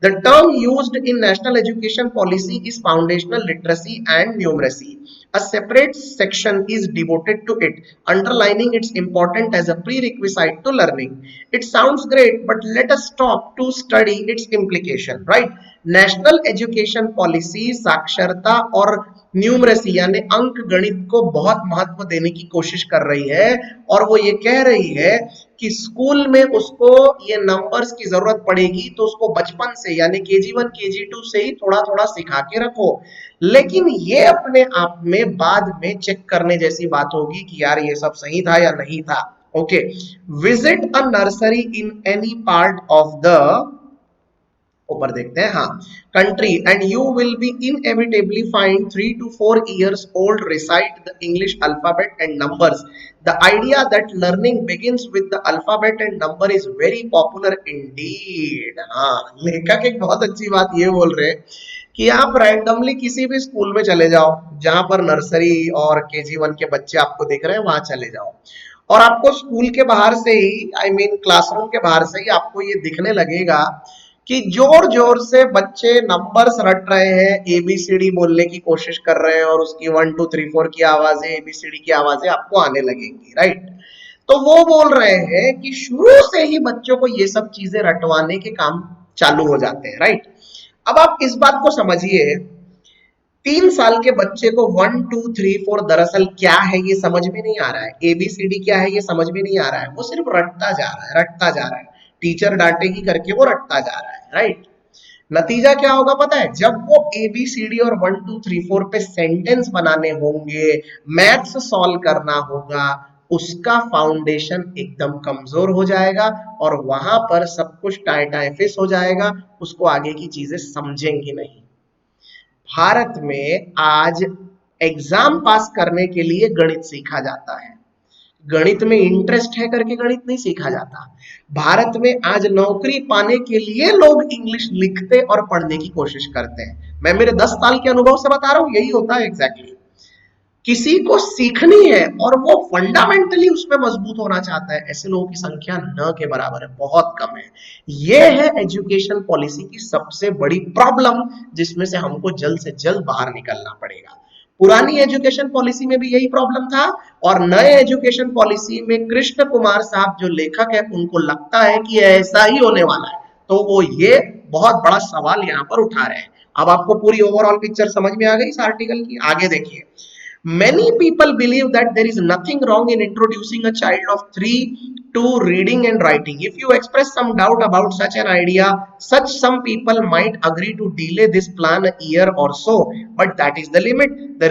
The term used in national education policy is foundational literacy and numeracy. A separate section is devoted to it, underlining its importance as a prerequisite to learning. It sounds great, but let us stop to study its implication, right? National education policy साक्षरता और numeracy यानी अंक गणित को बहुत महत्व देने की कोशिश कर रही है, और वो ये कह रही है कि स्कूल में उसको ये नंबर्स की जरूरत पड़ेगी तो उसको बचपन से यानी KG1 KG2 से ही थोड़ा थोड़ा सिखा के रखो। लेकिन ये अपने आप में बाद में चेक करने जैसी बात होगी कि यार ये सब सही था या नहीं था। Okay, visit a nursery in any part of the, ऊपर देखते हैं, हाँ, country and you will be inevitably find 3 to 4 years old recite the English alphabet and numbers. The idea that learning begins with the alphabet and number is very popular indeed. हाँ, लेखक एक बहुत अच्छी बात ये बोल रहे हैं कि आप रैंडमली किसी भी स्कूल में चले जाओ जहां पर नर्सरी और KG1 के बच्चे आपको दिख रहे हैं, वहां चले जाओ और आपको स्कूल के बाहर से ही, आई मीन क्लासरूम के बाहर से ही आपको ये दिखने लगेगा कि जोर जोर से बच्चे नंबर्स रट रहे हैं, ABCD बोलने की कोशिश कर रहे हैं और उसकी 1 2 3 4 की आवाजें, ABCD की आवाजें आपको आने लगेंगी, राइट? तो वो बोल रहे हैं कि शुरू से ही बच्चों को ये सब चीजें रटवाने के काम चालू हो जाते हैं, राइट? अब आप इस बात को समझिए, 3 साल के बच्चे को 1 2 3 4 दरअसल क्या है ये समझ में नहीं आ रहा है, ABCD क्या है ये समझ में नहीं आ रहा है, वो सिर्फ रटता जा रहा है, रटता जा रहा है, टीचर डांटेगी करके वो रटता जा रहा है, राइट? नतीजा क्या होगा पता है? जब वो ABCD और 1 2 3 4 पे सेंटेंस बनाने होंगे, मैथ्स सॉल्व करना होगा, उसका फाउंडेशन एकदम कमजोर हो जाएगा और वहां पर सब कुछ टाई फिस हो जाएगा, उसको आगे की चीजें समझेंगे नहीं। भारत में आज एग्जाम पास करने के लिए गणित सीखा जाता है, गणित में इंटरेस्ट है करके गणित नहीं सीखा जाता। भारत में आज नौकरी पाने के लिए लोग इंग्लिश लिखते और पढ़ने की कोशिश करते हैं। मैं मेरे 10 साल के अनुभव से बता रहा हूं, यही होता है एग्जैक्टली। किसी को सीखनी है और वो फंडामेंटली उसमें मजबूत होना चाहता है, ऐसे लोगों की संख्या न के बराबर है, बहुत कम है। ये है एजुकेशन पॉलिसी की सबसे बड़ी प्रॉब्लम, जिसमें से हमको जल्द से जल्द बाहर निकलना पड़ेगा। पुरानी एजुकेशन पॉलिसी में भी यही प्रॉब्लम था और नए एजुकेशन पॉलिसी में कृष्ण कुमार साहब जो लेखक है उनको लगता है कि ऐसा ही होने वाला है, तो वो ये बहुत बड़ा सवाल यहाँ पर उठा रहे हैं। अब आपको पूरी ओवरऑल पिक्चर समझ में आ गई इस आर्टिकल की? आगे देखिए, many people believe that there is nothing wrong in introducing a child of 3 to reading and writing. If you express some doubt about such an idea, some people might agree to delay this plan a year or so, but that is the limit. The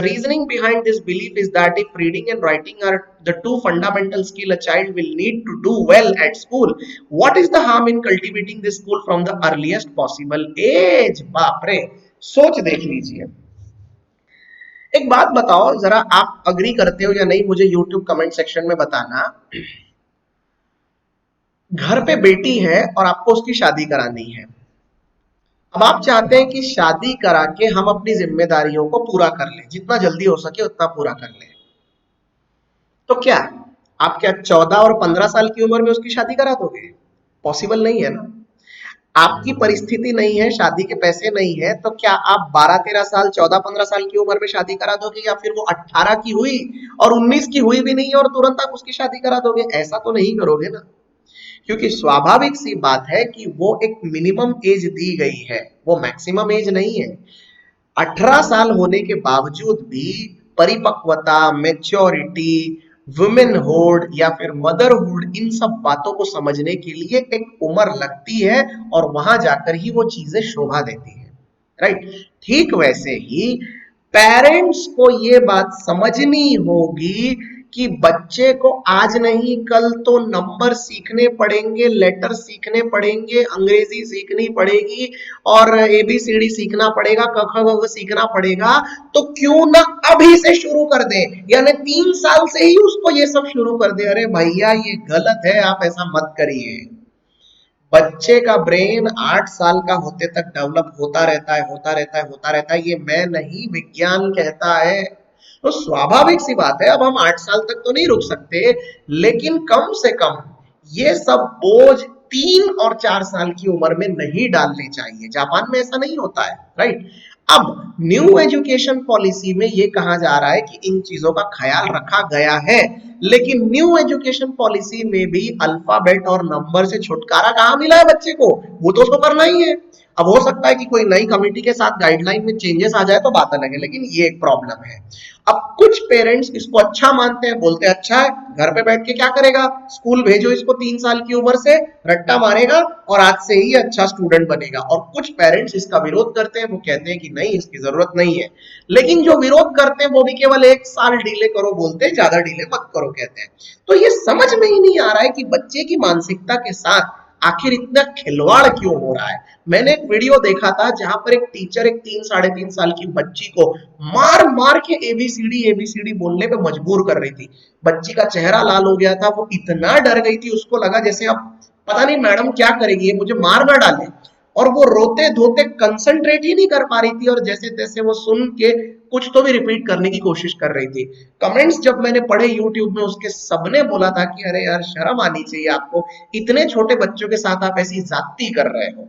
reasoning behind this belief is that if reading and writing are the two fundamental skill a child will need to do well at school, what is the harm in cultivating this skill from the earliest possible age? बाप रे, सोच देख लीजिए। एक बात बताओ जरा, आप अग्री करते हो या नहीं मुझे YouTube कमेंट सेक्शन में बताना। घर पे बेटी है और आपको उसकी शादी करानी है। अब आप चाहते हैं कि शादी करा के हम अपनी जिम्मेदारियों को पूरा कर लें, जितना जल्दी हो सके उतना पूरा कर लें। तो क्या आप क्या 14 और 15 साल की उम्र में उसकी शादी करा दोगे? पॉसिबल नहीं है ना। आपकी परिस्थिति नहीं है, शादी के पैसे नहीं है, तो क्या आप 12-13 साल 14-15 साल की उम्र में शादी करा दोगे, या फिर वो 18 की हुई और 19 की हुई भी नहीं है और तुरंत आप उसकी शादी करा दोगे? ऐसा तो नहीं करोगे ना। क्योंकि स्वाभाविक सी बात है कि वो एक मिनिमम एज दी गई है, वो मैक्सिमम एज नहीं है। 18 साल होने के बावजूद भी परिपक्वता, मेच्योरिटी, वुमेनहुड या फिर मदरहुड, इन सब बातों को समझने के लिए एक उम्र लगती है और वहां जाकर ही वो चीजें शोभा देती है। राइट। ठीक वैसे ही पेरेंट्स को ये बात समझनी होगी कि बच्चे को आज नहीं कल तो नंबर सीखने पड़ेंगे, लेटर सीखने पड़ेंगे, अंग्रेजी सीखनी पड़ेगी और एबीसीडी सीखना पड़ेगा, क ख ग घ सीखना पड़ेगा। तो क्यों ना अभी से शुरू कर दे, यानी 3 साल से ही उसको ये सब शुरू कर दे। अरे भैया ये गलत है, आप ऐसा मत करिए। बच्चे का ब्रेन 8 साल का होते तक डेवलप होता रहता है, होता रहता है, होता रहता है। ये मैं नहीं, विज्ञान कहता है। तो स्वाभाविक सी बात है, अब हम 8 साल तक तो नहीं रुक सकते, लेकिन कम से कम ये सब बोझ 3 और 4 साल की उम्र में नहीं डालने चाहिए। जापान में ऐसा नहीं होता है। राइट। अब न्यू एजुकेशन पॉलिसी में ये कहा जा रहा है कि इन चीजों का ख्याल रखा गया है, लेकिन न्यू एजुकेशन पॉलिसी में भी अल्फाबेट और नंबर से छुटकारा कहाँ मिला है बच्चे को? वो तो उसको करना ही है। अब हो सकता है कि कोई नई कमिटी के साथ गाइडलाइन में चेंजेस आ जाए तो बात अलग है, लेकिन ये एक प्रॉब्लम है। अब कुछ पेरेंट्स इसको अच्छा मानते हैं, बोलते हैं अच्छा है, घर पे बैठ के क्या करेगा, स्कूल भेजो इसको 3 साल की उम्र से, रट्टा मारेगा और आज से ही अच्छा स्टूडेंट बनेगा। और कुछ पेरेंट्स इसका विरोध करते हैं, वो कहते हैं कि नहीं, इसकी जरूरत नहीं है। लेकिन जो विरोध करते हैं वो भी केवल 1 साल डिले करो बोलते हैं, ज्यादा डिले मत करो कहते हैं। तो ये समझ में ही नहीं आ रहा है कि बच्चे की मानसिकता के साथ आखिर इतना खिलवाड़ क्यों हो रहा है। मैंने एक वीडियो देखा था जहां पर एक टीचर एक 3-3.5 साल की बच्ची को मार मार के एबीसीडी एबीसीडी बोलने पे मजबूर कर रही थी। बच्ची का चेहरा लाल हो गया था, वो इतना डर गई थी, उसको लगा जैसे अब पता नहीं मैडम क्या करेगी, ये मुझे मार ना डाले। और वो रोते धोते कंसंट्रेट ही नहीं कर पा रही थी, और जैसे तैसे वो सुन के कुछ तो भी रिपीट करने की कोशिश कर रही थी। कमेंट्स जब मैंने पढ़े यूट्यूब में, उसके सबने बोला था कि अरे यार शर्म आनी चाहिए आपको, इतने छोटे बच्चों के साथ आप ऐसी जाती कर रहे हो।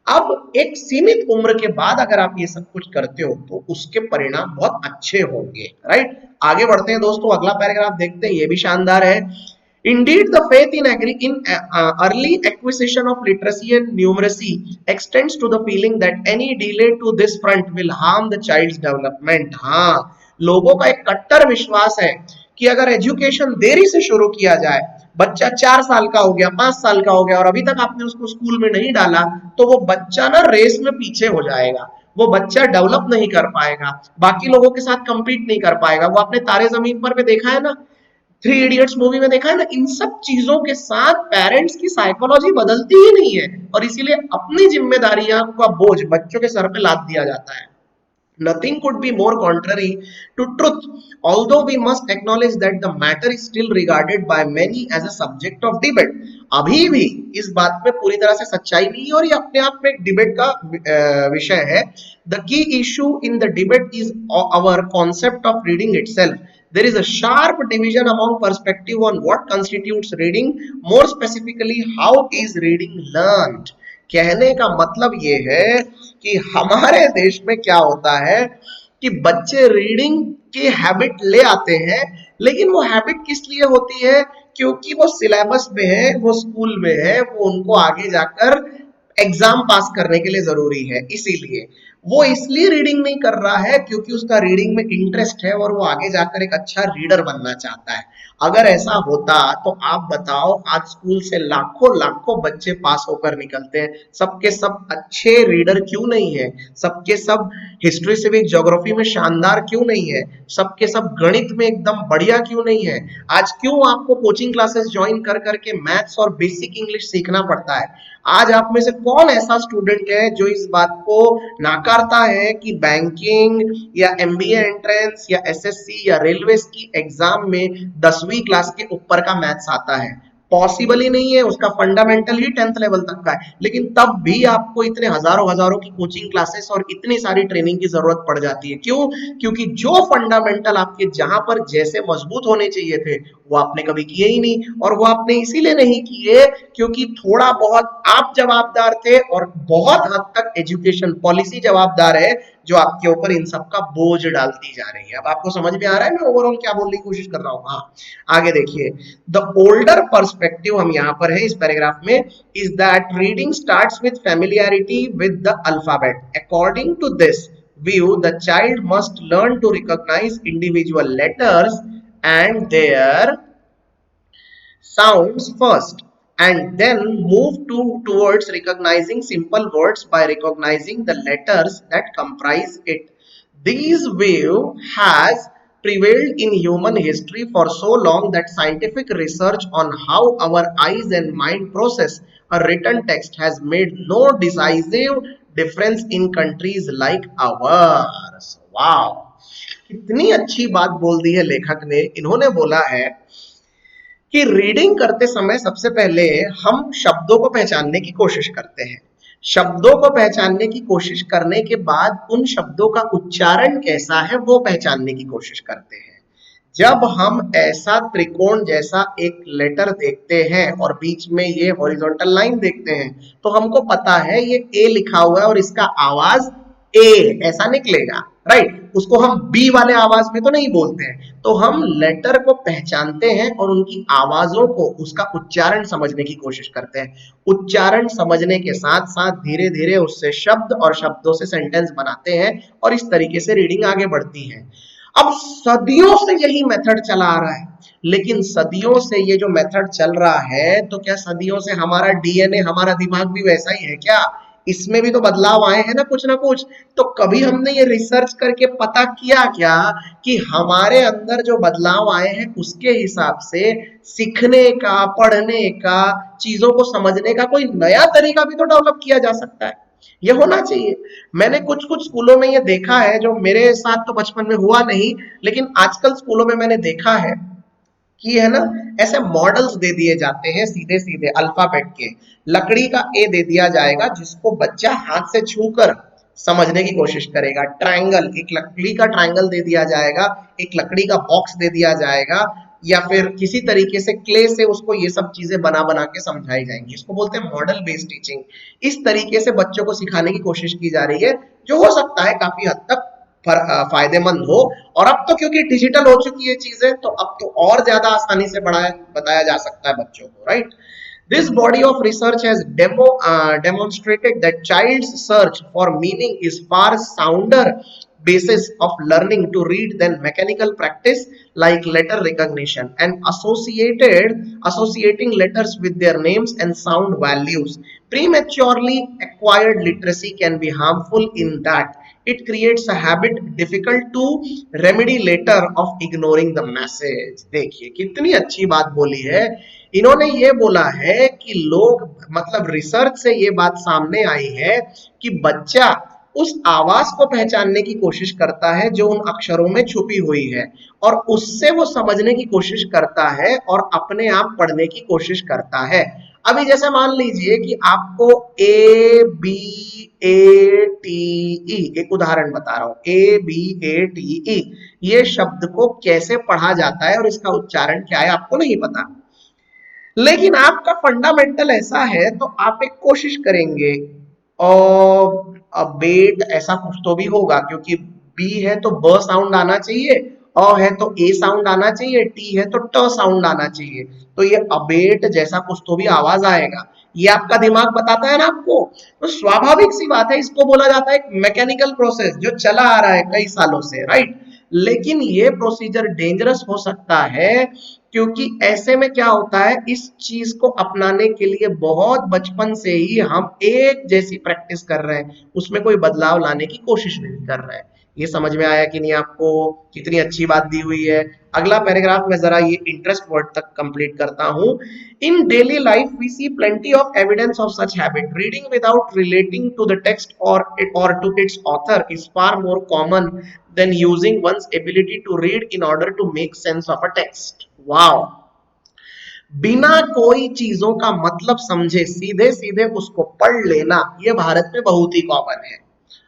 अब एक सीमित उम्र के बाद अगर आप ये सब कुछ करते हो तो उसके परिणाम बहुत अच्छे होंगे। राइट। आगे बढ़ते हैं दोस्तों, अगला पैराग्राफ देखते हैं, ये भी शानदार है। Indeed, the faith in early acquisition of literacy and numeracy extends to the feeling that any delay to this front will harm the child's development. हाँ, लोगों का एक कट्टर विश्वास है कि अगर एजुकेशन देरी से शुरू किया जाए, बच्चा 4 साल का हो गया, 5 साल का हो गया और अभी तक आपने उसको स्कूल में नहीं डाला, तो वो बच्चा ना रेस में पीछे हो जाएगा। वो बच्चा डेवलप नहीं कर पाएगा, बाकी लोगों के साथ compete नहीं कर पाएगा। वो आपने तारे जमीन पर पे देखा है ना, 3 इडियट्स मूवी में देखा है ना, इन सब चीजों के साथ पेरेंट्स की साइकोलॉजी बदलती ही नहीं है, और इसीलिए अपनी जिम्मेदारियां का बोझ बच्चों के सर पे लाद दिया जाता है। Nothing could be more contrary to truth, although we must acknowledge that the matter is still regarded by many as a subject of debate. अभी भी इस बात में पूरी तरह से सच्चाई नहीं है और ये अपने आप में एक डिबेट का विषय है। The key issue in the debate is our concept of reading itself. There is a sharp division among perspective on what constitutes reading, more specifically how is reading learned. कहने का मतलब ये है कि हमारे देश में क्या होता है कि बच्चे रीडिंग की हैबिट ले आते हैं, लेकिन वो हैबिट किस लिए होती है? क्योंकि वो सिलेबस में है, वो स्कूल में है, वो उनको आगे जाकर एग्जाम पास करने के लिए जरूरी है। इसीलिए वो इसलिए रीडिंग नहीं कर रहा है क्योंकि उसका रीडिंग में इंटरेस्ट है और वो आगे जाकर एक अच्छा रीडर बनना चाहता है। अगर ऐसा होता तो आप बताओ, आज स्कूल से लाखों लाखों बच्चे पास होकर निकलते हैं, सबके सब अच्छे रीडर क्यों नहीं है? सबके सब हिस्ट्री सिविक ज्योग्राफी में शानदार क्यों नहीं है? सबके सब गणित में एकदम बढ़िया क्यों नहीं है? आज क्यों आपको कोचिंग क्लासेस ज्वाइन कर करके मैथ्स और बेसिक इंग्लिश सीखना पड़ता है? आज आप में से कौन ऐसा स्टूडेंट है जो इस बात को नाकारता है कि बैंकिंग या एमबीए एंट्रेंस या एसएससी या रेलवे की एग्जाम में 10वीं क्लास के ऊपर का मैथ्स आता है? पॉसिबल ही नहीं है, उसका फंडामेंटल ही 10th लेवल तक का है, लेकिन तब भी आपको इतने हजारों हजारों की कोचिंग क्लासेस और इतनी सारी ट्रेनिंग की जरूरत पड़ जाती है। क्यों? क्योंकि जो फंडामेंटल आपके जहां पर जैसे मजबूत होने चाहिए थे वो आपने कभी किए ही नहीं, और वो आपने इसीलिए नहीं किए क्योंकि थोड़ा बहुत आप जवाबदार थे और बहुत हद तक एजुकेशन पॉलिसी जवाबदार है जो आपके ऊपर इन सब का बोझ डालती जा रही है। अब आपको समझ में आ रहा है मैं ओवरऑल क्या बोलने की कोशिश कर रहा हूँ? हाँ, आगे देखिए, द ओल्डर पर्सपेक्टिव हम यहां पर है इस पैराग्राफ में, is that reading starts with familiarity with the alphabet. According to this view, the child must learn to recognize individual letters and their sounds first, and then move towards recognizing simple words by recognizing the letters that comprise it. This view has prevailed in human history for so long that scientific research on how our eyes and mind process a written text has made no decisive difference in countries like ours. Wow! कितनी अच्छी बात बोल दी है लेखक ने। इन्होंने बोला है कि रीडिंग करते समय सबसे पहले हम शब्दों को पहचानने की कोशिश करते हैं। शब्दों को पहचानने की कोशिश करने के बाद उन शब्दों का उच्चारण कैसा है वो पहचानने की कोशिश करते हैं। जब हम ऐसा त्रिकोण जैसा एक लेटर देखते हैं और बीच में ये हॉरिजॉन्टल लाइन देखते हैं तो हमको पता है ये ए लिखा हुआ है और इसका आवाज ए ऐसा निकलेगा, राइट? उसको हम बी वाले आवाज में तो नहीं बोलते हैं। तो हम लेटर को पहचानते हैं और उनकी आवाजों को, उसका उच्चारण समझने की कोशिश करते हैं। उच्चारण समझने के साथ साथ धीरे धीरे उससे शब्द और शब्दों से सेंटेंस बनाते हैं और इस तरीके से रीडिंग आगे बढ़ती है। अब सदियों से यही मेथड चला आ रहा है, लेकिन सदियों से ये जो मेथड चल रहा है तो क्या सदियों से हमारा डीएनए, हमारा दिमाग भी वैसा ही है क्या? इसमें भी तो बदलाव आए हैं ना कुछ। तो कभी हमने ये रिसर्च करके पता किया क्या कि हमारे अंदर जो बदलाव आए हैं उसके हिसाब से सीखने का, पढ़ने का, चीजों को समझने का कोई नया तरीका भी तो डेवलप किया जा सकता है। ये होना चाहिए। मैंने कुछ कुछ स्कूलों में ये देखा है, जो मेरे साथ तो बचपन में हुआ नहीं, लेकिन आजकल स्कूलों में मैंने देखा है कि है ना, ऐसे मॉडल्स दे दिए जाते हैं सीधे सीधे अल्फाबेट के। लकड़ी का ए दे दिया जाएगा जिसको बच्चा हाथ से छूकर समझने की कोशिश करेगा। ट्रायंगल, एक लकड़ी का ट्रायंगल दे दिया जाएगा, एक लकड़ी का बॉक्स दे दिया जाएगा, या फिर किसी तरीके से क्ले से उसको ये सब चीजें बना बना के समझाई जाएंगी। इसको बोलते हैं मॉडल बेस्ड टीचिंग। इस तरीके से बच्चों को सिखाने की कोशिश की जा रही है, जो हो सकता है काफी हद तक फायदेमंद हो। और अब तो क्योंकि डिजिटल हो चुकी है चीजें, तो अब तो और ज्यादा आसानी से बताया जा सकता है बच्चों को, right? This body of research has demonstrated that child's search for meaning is far sounder basis of learning to read than mechanical practice like letter recognition and associating letters with their names and sound values. Prematurely acquired literacy can be harmful in that it creates a habit difficult to remedy later of ignoring the message. देखिए कितनी अच्छी बात बोली है इन्होंने। ये बोला है कि लोग, मतलब रिसर्च से ये बात सामने आई है कि बच्चा उस आवाज को पहचानने की कोशिश करता है जो उन अक्षरों में छुपी हुई है, और उससे वो समझने की कोशिश करता है और अपने आप पढ़ने की कोशिश करता है। अभी जैसे मान लीजिए कि आपको A B A T E, एक उदाहरण बता रहा हूं, A B A T E, ये शब्द को कैसे पढ़ा जाता है और इसका उच्चारण क्या है आपको नहीं पता, लेकिन आपका फंडामेंटल ऐसा है तो आप एक कोशिश करेंगे। और बेट ऐसा कुछ तो भी होगा, क्योंकि बी है तो ब साउंड आना चाहिए, अ है तो ए साउंड आना चाहिए, टी है तो ट साउंड आना चाहिए। तो ये अबेट जैसा कुछ तो भी आवाज आएगा। ये आपका दिमाग बताता है ना आपको। तो स्वाभाविक सी बात है, इसको बोला जाता है एक मैकेनिकल प्रोसेस जो चला आ रहा है कई सालों से, राइट? लेकिन ये प्रोसीजर डेंजरस हो सकता है, क्योंकि ऐसे में क्या होता है, इस चीज को अपनाने के लिए बहुत बचपन से ही हम एक जैसी प्रैक्टिस कर रहे हैं, उसमें कोई बदलाव लाने की कोशिश नहीं कर रहे हैं। ये समझ में आया कि नहीं आपको? कितनी अच्छी बात दी हुई है। अगला पैराग्राफ में जरा ये इंटरेस्ट वर्ड तक कंप्लीट करता हूं। In daily life we see plenty of evidence of such habit. Reading without relating to the text or to its author is far more common than using one's ability to read in order to make sense of a text. Wow! बिना कोई चीजों का मतलब समझे सीधे सीधे उसको पढ़ लेना, ये भारत में बहुत ही कॉमन है।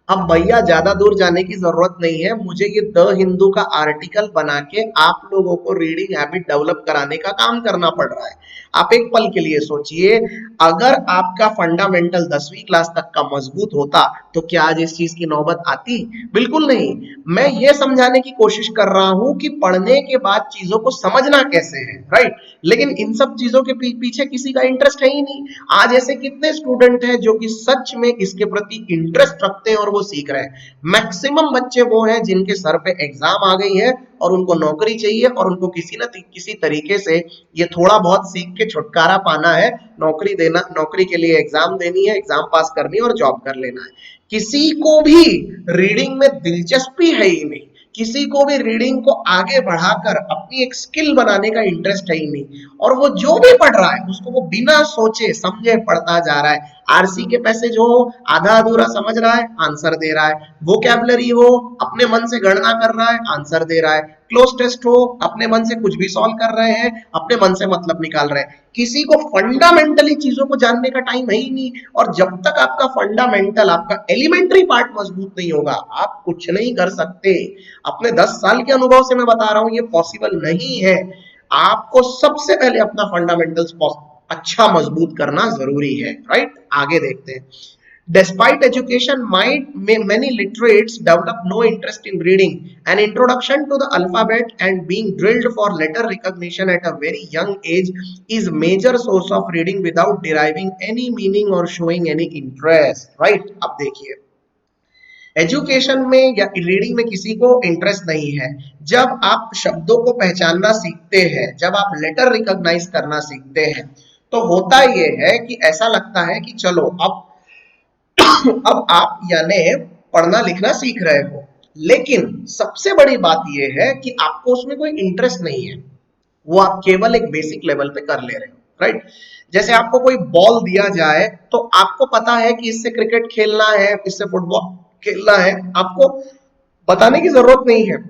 अब भैया ज्यादा दूर जाने की जरूरत नहीं है, मुझे ये द हिंदू का आर्टिकल बना के आप लोगों को रीडिंग हैबिट डेवलप कराने का काम करना पड़ रहा है। आप एक पल के लिए सोचिए, अगर आपका फंडामेंटल 10वीं क्लास तक का मजबूत होता तो क्या आज इस चीज की नौबत आती? बिल्कुल नहीं। मैं ये समझाने की कोशिश कर रहा हूं कि पढ़ने के बाद चीजों को समझना कैसे है, राइट? लेकिन इन सब चीजों के पीछे किसी का इंटरेस्ट है ही नहीं। आज ऐसे कितने स्टूडेंट हैं जो कि सच में इसके प्रति इंटरेस्ट रखते हैं और वो सीख रहे हैं। मैक्सिमम बच्चे वो हैं जिनके सर पे एग्जाम आ गई है और उनको नौकरी चाहिए और उनको किसी न किसी तरीके से ये थोड़ा बहुत सीख के छुटकारा पाना है, नौकरी देना, नौकरी के लिए एग्जाम देनी है, एग्जाम पास करनी है और जॉब कर लेना है। किसी को भी रीडिंग में दिलचस्पी है ही नहीं, किसी को भी रीडिंग को आगे बढ़ाकर अपनी एक स्किल बनाने का इंटरेस्ट है ही नहीं, और वो जो भी पढ़ रहा है उसको वो बिना सोचे समझे पढ़ता जा रहा है। आरसी के पैसेज हो, आधा अधूरा समझ रहा है, आंसर दे रहा है। वोकैबुलरी हो, अपने मन से गणना कर रहा है, आंसर दे रहा है। क्लोज टेस्ट हो, अपने मन से कुछ भी सॉल्व कर रहे हैं, अपने मन से मतलब निकाल रहे हैं। किसी को फंडामेंटली चीजों को जानने का टाइम है ही नहीं। और जब तक आपका फंडामेंटल, आपका एलिमेंट्री पार्ट मजबूत नहीं होगा, आप कुछ नहीं कर सकते। अपने 10 साल के अनुभव से मैं बता रहा हूं, ये पॉसिबल नहीं है। आपको सबसे पहले अपना फंडामेंटल्स अच्छा मजबूत करना जरूरी है, राइट? आगे देखते हैं। Despite education, many literates develop no interest in reading. An introduction to the alphabet and being drilled for letter recognition at a very young age is major source of reading without deriving any meaning or showing any interest. Right? अब देखिए, education में या reading में किसी को interest नहीं है। जब आप शब्दों को पहचानना सीखते हैं, जब आप लेटर रिकॉग्नाइज करना सीखते हैं, तो होता यह है कि ऐसा लगता है कि चलो अब आप यानी पढ़ना लिखना सीख रहे हो। लेकिन सबसे बड़ी बात यह है कि आपको उसमें कोई इंटरेस्ट नहीं है, वो आप केवल एक बेसिक लेवल पे कर ले रहे हो, राइट? जैसे आपको कोई बॉल दिया जाए तो आपको पता है कि इससे क्रिकेट खेलना है, इससे फुटबॉल खेलना है, आपको बताने की जरूरत नहीं है।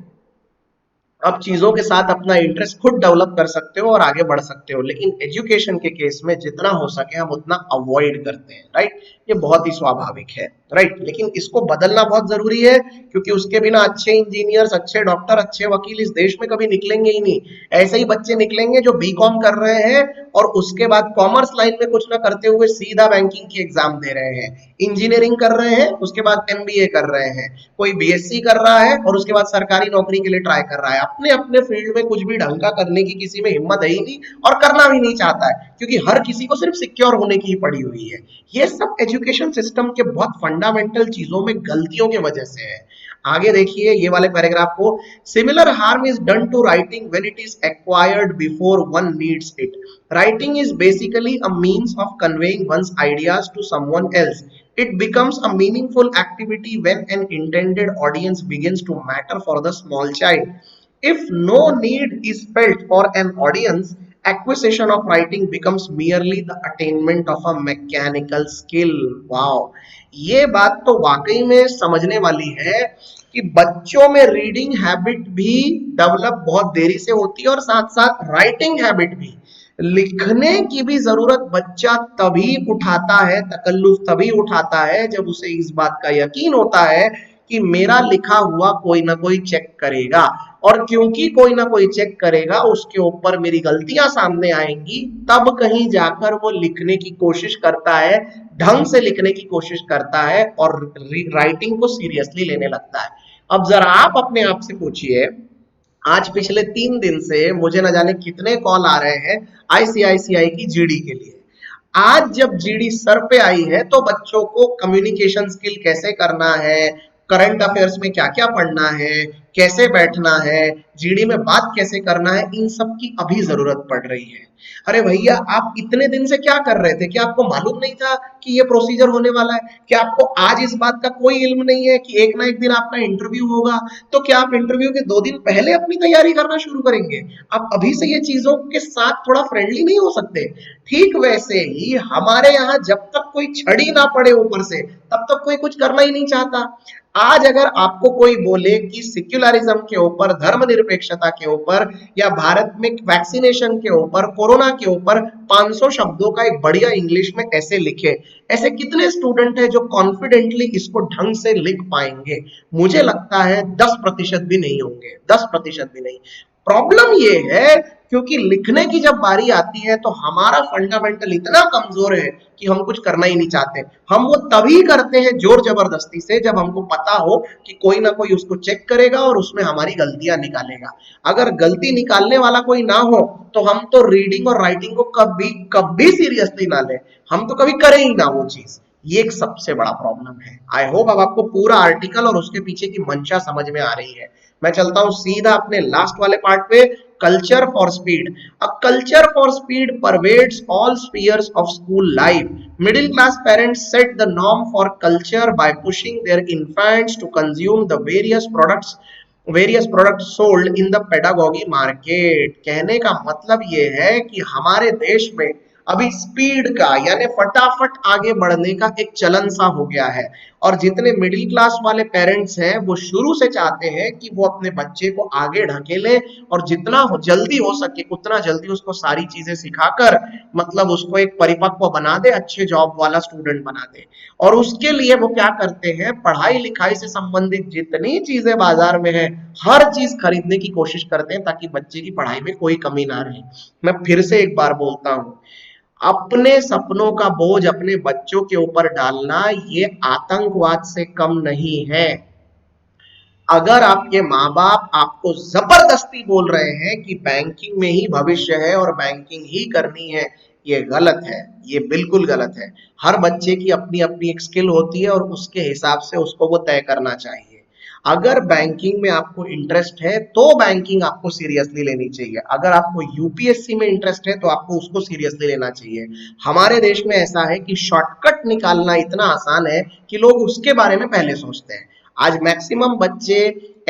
आप चीजों के साथ अपना इंटरेस्ट खुद डेवलप कर सकते हो और आगे बढ़ सकते हो। लेकिन एजुकेशन के केस में जितना हो सके हम उतना अवॉइड करते हैं, राइट? ये बहुत ही स्वाभाविक है, राइट? लेकिन इसको बदलना बहुत जरूरी है, क्योंकि उसके बिना अच्छे इंजीनियर्स, अच्छे डॉक्टर, अच्छे वकील इस देश में कभी निकलेंगे ही नहीं। ऐसे ही बच्चे निकलेंगे जो बीकॉम कर रहे हैं और उसके बाद कॉमर्स लाइन में कुछ ना करते हुए सीधा बैंकिंग की एग्जाम दे रहे हैं, इंजीनियरिंग कर रहे हैं, उसके बाद एमबीए कर रहे हैं, कोई बीएससी कर रहा है और उसके बाद सरकारी नौकरी के लिए ट्राई कर रहा है। अपने अपने फील्ड में कुछ भी ढंग का करने की किसी में हिम्मत है ही नहीं और करना भी नहीं चाहता है, क्योंकि हर किसी को सिर्फ सिक्योर होने की ही पड़ी हुई है। ये सब एजुकेशन सिस्टम के बहुत फंडामेंटल चीजों में गलतियों की वजह से है। आगे देखिए ये वाले पैराग्राफ को। Similar harm is done to writing when it is acquired before one needs it. Writing is basically a means of conveying one's ideas to someone else. It becomes a meaningful activity when an intended audience begins to matter for the small child. If no need is felt for an audience, acquisition of writing becomes merely the attainment of a mechanical skill. Wow! ये बात तो वाकई में समझने वाली है कि बच्चों में रीडिंग हैबिट भी डेवलप बहुत देरी से होती है और साथ साथ राइटिंग हैबिट भी। लिखने की भी जरूरत बच्चा तभी उठाता है, तकल्लुफ तभी उठाता है जब उसे इस बात का यकीन होता है कि मेरा लिखा हुआ कोई ना कोई चेक करेगा, और क्योंकि कोई ना कोई चेक करेगा उसके ऊपर मेरी गलतियां सामने आएंगी, तब कहीं जाकर वो लिखने की कोशिश करता है, ढंग से लिखने की कोशिश करता है और राइटिंग को सीरियसली लेने लगता है। अब जरा आप अपने आप से पूछिए, आज पिछले 3 दिन से मुझे न जाने कितने कॉल आ रहे हैं आईसीआईसीआई की जीडी के लिए। आज जब जीडी सर पे आई है तो बच्चों को कम्युनिकेशन स्किल कैसे करना है, करंट अफेयर्स में क्या क्या पढ़ना है, कैसे बैठना है, जीडी में बात कैसे करना है, इन सब की अभी जरूरत पड़ रही है। अरे भैया, आप इतने दिन से क्या कर रहे थे? क्या आपको मालूम नहीं था कि ये प्रोसीजर होने वाला है? क्या आपको आज इस बात का कोई इल्म नहीं है कि एक ना एक दिन आपका इंटरव्यू होगा? तो क्या आप इंटरव्यू के 2 दिन पहले अपनी तैयारी करना शुरू करेंगे? आप अभी से ये चीजों के साथ थोड़ा फ्रेंडली नहीं हो सकते? ठीक वैसे ही हमारे यहाँ जब तक कोई छड़ी ना पड़े ऊपर से, तब तक कोई कुछ करना ही नहीं चाहता। आज अगर आपको कोई बोले कि सेक्युलरिज्म के ऊपर, धर्मनिरपेक्षता के ऊपर या भारत में वैक्सीनेशन के ऊपर, कोरोना कोरोना के ऊपर 500 शब्दों का एक बढ़िया इंग्लिश में ऐसे लिखे। ऐसे कितने स्टूडेंट हैं जो कॉन्फिडेंटली इसको ढंग से लिख पाएंगे? मुझे लगता है 10% भी नहीं होंगे, 10% भी नहीं। प्रॉब्लम ये है क्योंकि लिखने की जब बारी आती है तो हमारा फंडामेंटल इतना कमजोर है कि हम कुछ करना ही नहीं चाहते। हम वो तभी करते हैं जोर जबरदस्ती से जब हमको पता हो कि कोई ना कोई उसको चेक करेगा और उसमें हमारी गलतियां निकालेगा। अगर गलती निकालने वाला कोई ना हो तो हम तो रीडिंग और राइटिंग को कभी कभी सीरियसली ना ले, हम तो कभी करें ही ना वो चीज। ये एक सबसे बड़ा प्रॉब्लम है। आई होप अब आपको पूरा आर्टिकल और उसके पीछे की मंशा समझ में आ रही है। मैं चलता हूं सीधा अपने लास्ट वाले पार्ट पे, culture for speed. A culture for speed pervades all spheres of school life. Middle class parents set the norm for culture by pushing their infants to consume the various products sold in the pedagogy market। कहने का मतलब ये है कि हमारे देश में अभी स्पीड का यानी फटाफट आगे बढ़ने का एक चलन सा हो गया है। और जितने मिडिल क्लास वाले पेरेंट्स हैं वो शुरू से चाहते हैं कि वो अपने बच्चे को आगे ढकेले और जितना हो जल्दी हो सके उतना जल्दी उसको सारी चीजें सिखाकर मतलब उसको एक परिपक्व बना दे, अच्छे जॉब वाला स्टूडेंट बना दे। और उसके लिए वो क्या करते हैं, पढ़ाई लिखाई से संबंधित जितनी चीजें बाजार में है हर चीज खरीदने की कोशिश करते हैं ताकि बच्चे की पढ़ाई में कोई कमी ना रहे। मैं फिर से एक बार बोलता हूं, अपने सपनों का बोझ अपने बच्चों के ऊपर डालना ये आतंकवाद से कम नहीं है। अगर आपके माँ बाप आपको जबरदस्ती बोल रहे हैं कि बैंकिंग में ही भविष्य है और बैंकिंग ही करनी है, ये गलत है, ये बिल्कुल गलत है। हर बच्चे की अपनी अपनी एक स्किल होती है और उसके हिसाब से उसको वो तय करना चाहिए। अगर बैंकिंग में आपको इंटरेस्ट है तो बैंकिंग आपको सीरियसली लेनी चाहिए। अगर आपको यूपीएससी में इंटरेस्ट है तो आपको उसको सीरियसली लेना चाहिए। हमारे देश में ऐसा है कि शॉर्टकट निकालना इतना आसान है कि लोग उसके बारे में पहले सोचते हैं। आज मैक्सिमम बच्चे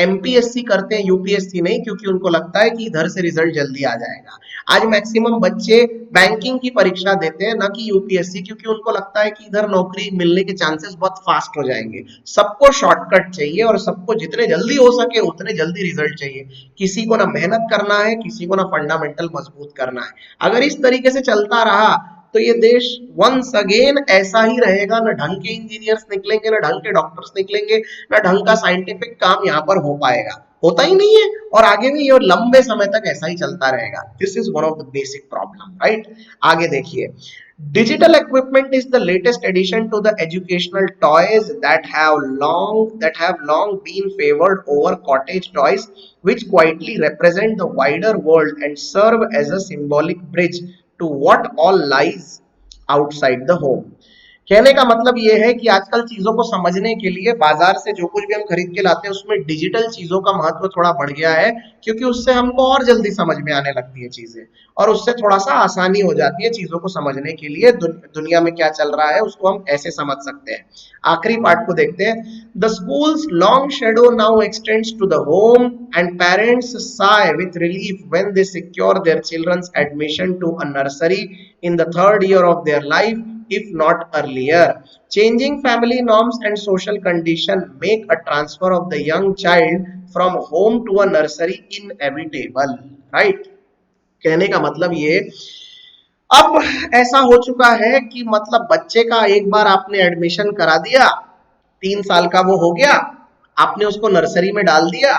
एमपीएससी करते हैं, यूपीएससी नहीं, क्योंकि उनको लगता है कि इधर से रिजल्ट जल्दी आ जाएगा। आज मैक्सिमम बच्चे बैंकिंग की परीक्षा देते हैं ना कि यूपीएससी, क्योंकि उनको लगता है कि इधर नौकरी मिलने के चांसेस बहुत फास्ट हो जाएंगे। सबको शॉर्टकट चाहिए और सबको जितने जल्दी हो सके उतने जल्दी रिजल्ट चाहिए। किसी को ना मेहनत करना है, किसी को ना फंडामेंटल मजबूत करना है। अगर इस तरीके से चलता रहा तो ये देश वंस अगेन ऐसा ही रहेगा। न ढंग के इंजीनियर्स निकलेंगे, न ढंग के डॉक्टर्स निकलेंगे, न ढंग का साइंटिफिक काम यहाँ पर हो पाएगा, होता ही नहीं है। और आगे भी ये लंबे समय तक ऐसा ही चलता रहेगा। This is one of the basic problem, right. आगे देखिए, digital equipment is the latest addition to the educational toys that have long been favored over cottage toys, which quietly represent the wider world and serve as a symbolic bridge to what all lies outside the home। कहने का मतलब ये है कि आजकल चीजों को समझने के लिए बाजार से जो कुछ भी हम खरीद के लाते हैं उसमें डिजिटल चीजों का महत्व थोड़ा बढ़ गया है, क्योंकि उससे हमको और जल्दी समझ में आने लगती है चीजें और उससे थोड़ा सा आसानी हो जाती है चीजों को समझने के लिए। दुनिया में क्या चल रहा है उसको हम ऐसे समझ सकते हैं। आखिरी पार्ट को देखते हैं। The school's long shadow now extends to the home and parents sigh with relief when they secure their children's admission to a nursery in the third year of their life, if not earlier। Changing family norms and social condition make a transfer of the young child from home to a nursery inevitable, right। कहने का मतलब ये, अब ऐसा हो चुका है कि मतलब बच्चे का एक बार आपने एडमिशन करा दिया, 3 साल का वो हो गया, आपने उसको नर्सरी में डाल दिया,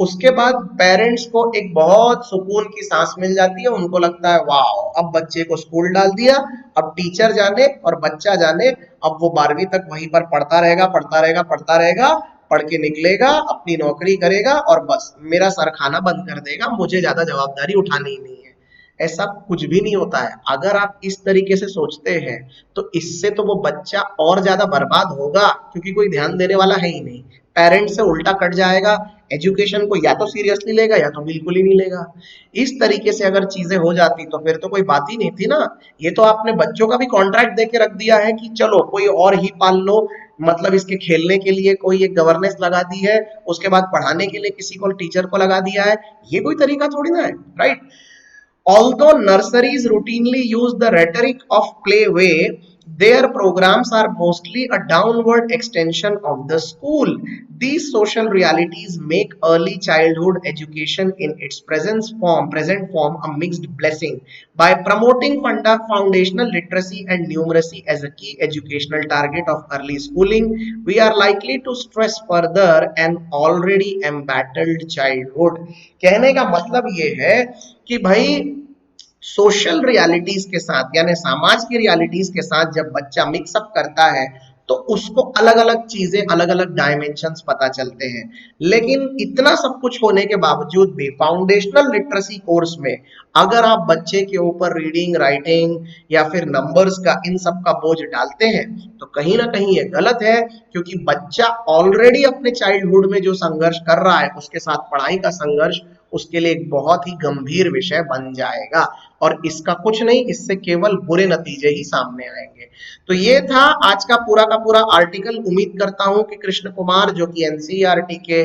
उसके बाद पेरेंट्स को एक बहुत सुकून की सांस मिल जाती है। उनको लगता है वाह, अब बच्चे को स्कूल डाल दिया, अब टीचर जाने और बच्चा जाने, अब वो 12वीं तक वहीं पर पढ़ता रहेगा पढ़ता रहेगा पढ़ता रहेगा, पढ़ के निकलेगा, अपनी नौकरी करेगा और बस मेरा सर खाना बंद कर देगा, मुझे ज्यादा जवाबदारी उठानी ही नहीं है। ऐसा कुछ भी नहीं होता है। अगर आप इस तरीके से सोचते हैं तो इससे तो वो बच्चा और ज्यादा बर्बाद होगा, क्योंकि कोई ध्यान देने वाला है ही नहीं। पेरेंट्स से उल्टा कट जाएगा, एजुकेशन को या तो सीरियसली लेगा या तो बिल्कुल ही नहीं लेगा। इस तरीके से अगर चीजें हो जाती तो फिर तो कोई बात ही नहीं थी ना। ये तो आपने बच्चों का भी कॉन्ट्रैक्ट दे के रख दिया है कि चलो कोई और ही पाल लो, मतलब इसके खेलने के लिए कोई एक गवर्नेंस लगा दी है, उसके बाद पढ़ाने के लिए किसी को टीचर को लगा दिया है। ये कोई तरीका थोड़ी ना है, right. Although nurseries routinely use the rhetoric of play way, Their programs are mostly a downward extension of the school. These social realities make early childhood education in its present form a mixed blessing. By promoting foundational literacy and numeracy as a key educational target of early schooling, we are likely to stress further an already embattled childhood. कहने का मतलब ये है कि भाई social realities के साथ यानी समाज की रियलिटीज के साथ जब बच्चा मिक्सअप करता है तो उसको अलग अलग चीजें अलग अलग डायमेंशंस पता चलते हैं। लेकिन इतना सब कुछ होने के बावजूद भी फाउंडेशनल लिटरेसी कोर्स में अगर आप बच्चे के ऊपर रीडिंग राइटिंग या फिर नंबर्स का इन सब का बोझ डालते हैं तो कहीं ना कहीं ये गलत है, क्योंकि बच्चा ऑलरेडी अपने चाइल्डहुड में जो संघर्ष कर रहा है उसके साथ पढ़ाई का संघर्ष उसके लिए एक बहुत ही गंभीर विषय बन जाएगा और इसका कुछ नहीं, इससे केवल बुरे नतीजे ही सामने आएंगे। तो ये था आज का पूरा आर्टिकल। उम्मीद करता हूं कि कृष्ण कुमार जो कि एनसीईआरटी के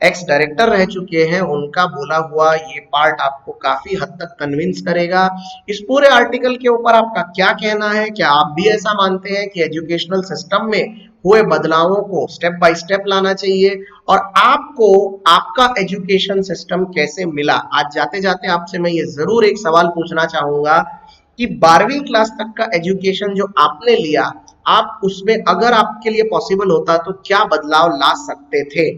एक्स डायरेक्टर रह चुके हैं उनका बोला हुआ ये पार्ट आपको काफी हद तक कन्विंस करेगा। इस पूरे आर्टिकल के ऊपर आपका क्या कहना है? क्या आप भी ऐसा मानते हैं कि एजुकेशनल सिस्टम में हुए बदलावों को स्टेप बाय स्टेप लाना चाहिए? और आपको आपका एजुकेशन सिस्टम कैसे मिला? आज जाते जाते आपसे मैं ये जरूर एक सवाल पूछना चाहूंगा कि 12वीं क्लास तक का एजुकेशन जो आपने लिया, आप उसमें अगर आपके लिए पॉसिबल होता तो क्या बदलाव ला सकते थे?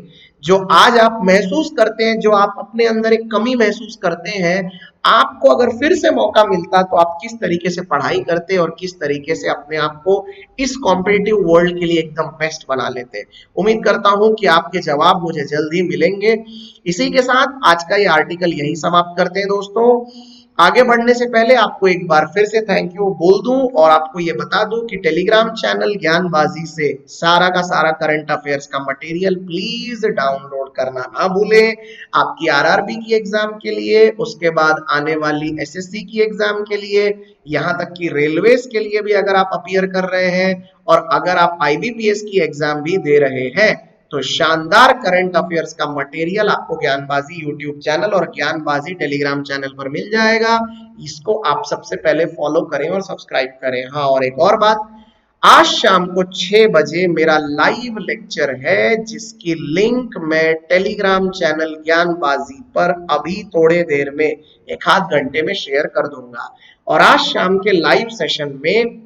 जो आज आप महसूस करते हैं, जो आप अपने अंदर एक कमी महसूस करते हैं, आपको अगर फिर से मौका मिलता तो आप किस तरीके से पढ़ाई करते और किस तरीके से अपने आप को इस कॉम्पिटिटिव वर्ल्ड के लिए एकदम बेस्ट बना लेते? उम्मीद करता हूं कि आपके जवाब मुझे जल्द ही मिलेंगे। इसी के साथ आज का ये आर्टिकल यही समाप्त करते हैं दोस्तों। आगे बढ़ने से पहले आपको एक बार फिर से थैंक यू बोल दूं और आपको ये बता दूं कि टेलीग्राम चैनल ज्ञानबाजी से सारा का सारा करंट अफेयर्स का मटेरियल प्लीज डाउनलोड करना ना भूलें। आपकी आरआरबी की एग्जाम के लिए, उसके बाद आने वाली एसएससी की एग्जाम के लिए, यहाँ तक कि रेलवेज के लिए भी अगर आप अपीयर कर रहे हैं और अगर आप आईबीपीएस की एग्जाम भी दे रहे हैं तो शानदार करंट अफेयर्स का मटेरियल आपको ज्ञानबाजी यूट्यूब चैनल और ज्ञानबाजी टेलीग्राम चैनल पर मिल जाएगा। इसको आप सबसे पहले फॉलो करें और सब्सक्राइब करें। हाँ, और एक और बात, आज शाम को 6 बजे मेरा लाइव लेक्चर है जिसकी लिंक मैं टेलीग्राम चैनल ज्ञानबाजी पर अभी थोड़े देर में एक आध घंटे में शेयर कर दूंगा। और आज शाम के लाइव सेशन में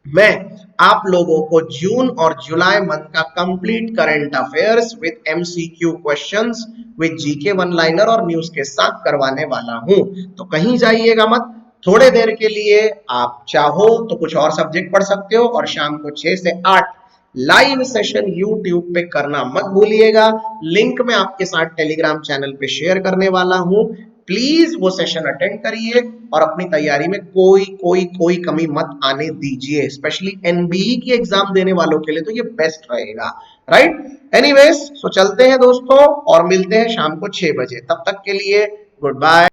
मैं आप लोगों को जून और जुलाई मंथ का complete current affairs with MCQ questions with GK one liner और न्यूज के साथ करवाने वाला हूं। तो कहीं जाइएगा मत, थोड़े देर के लिए आप चाहो तो कुछ और सब्जेक्ट पढ़ सकते हो और शाम को 6 से 8 लाइव सेशन यूट्यूब पे करना मत भूलिएगा। लिंक मैं आपके साथ टेलीग्राम चैनल पे शेयर करने वाला हूं। प्लीज वो सेशन अटेंड करिए और अपनी तैयारी में कोई कमी मत आने दीजिए। स्पेशली एनबीई की एग्जाम देने वालों के लिए तो ये बेस्ट रहेगा, राइट? एनीवेज, सो चलते हैं दोस्तों और मिलते हैं शाम को 6 बजे। तब तक के लिए गुड बाय।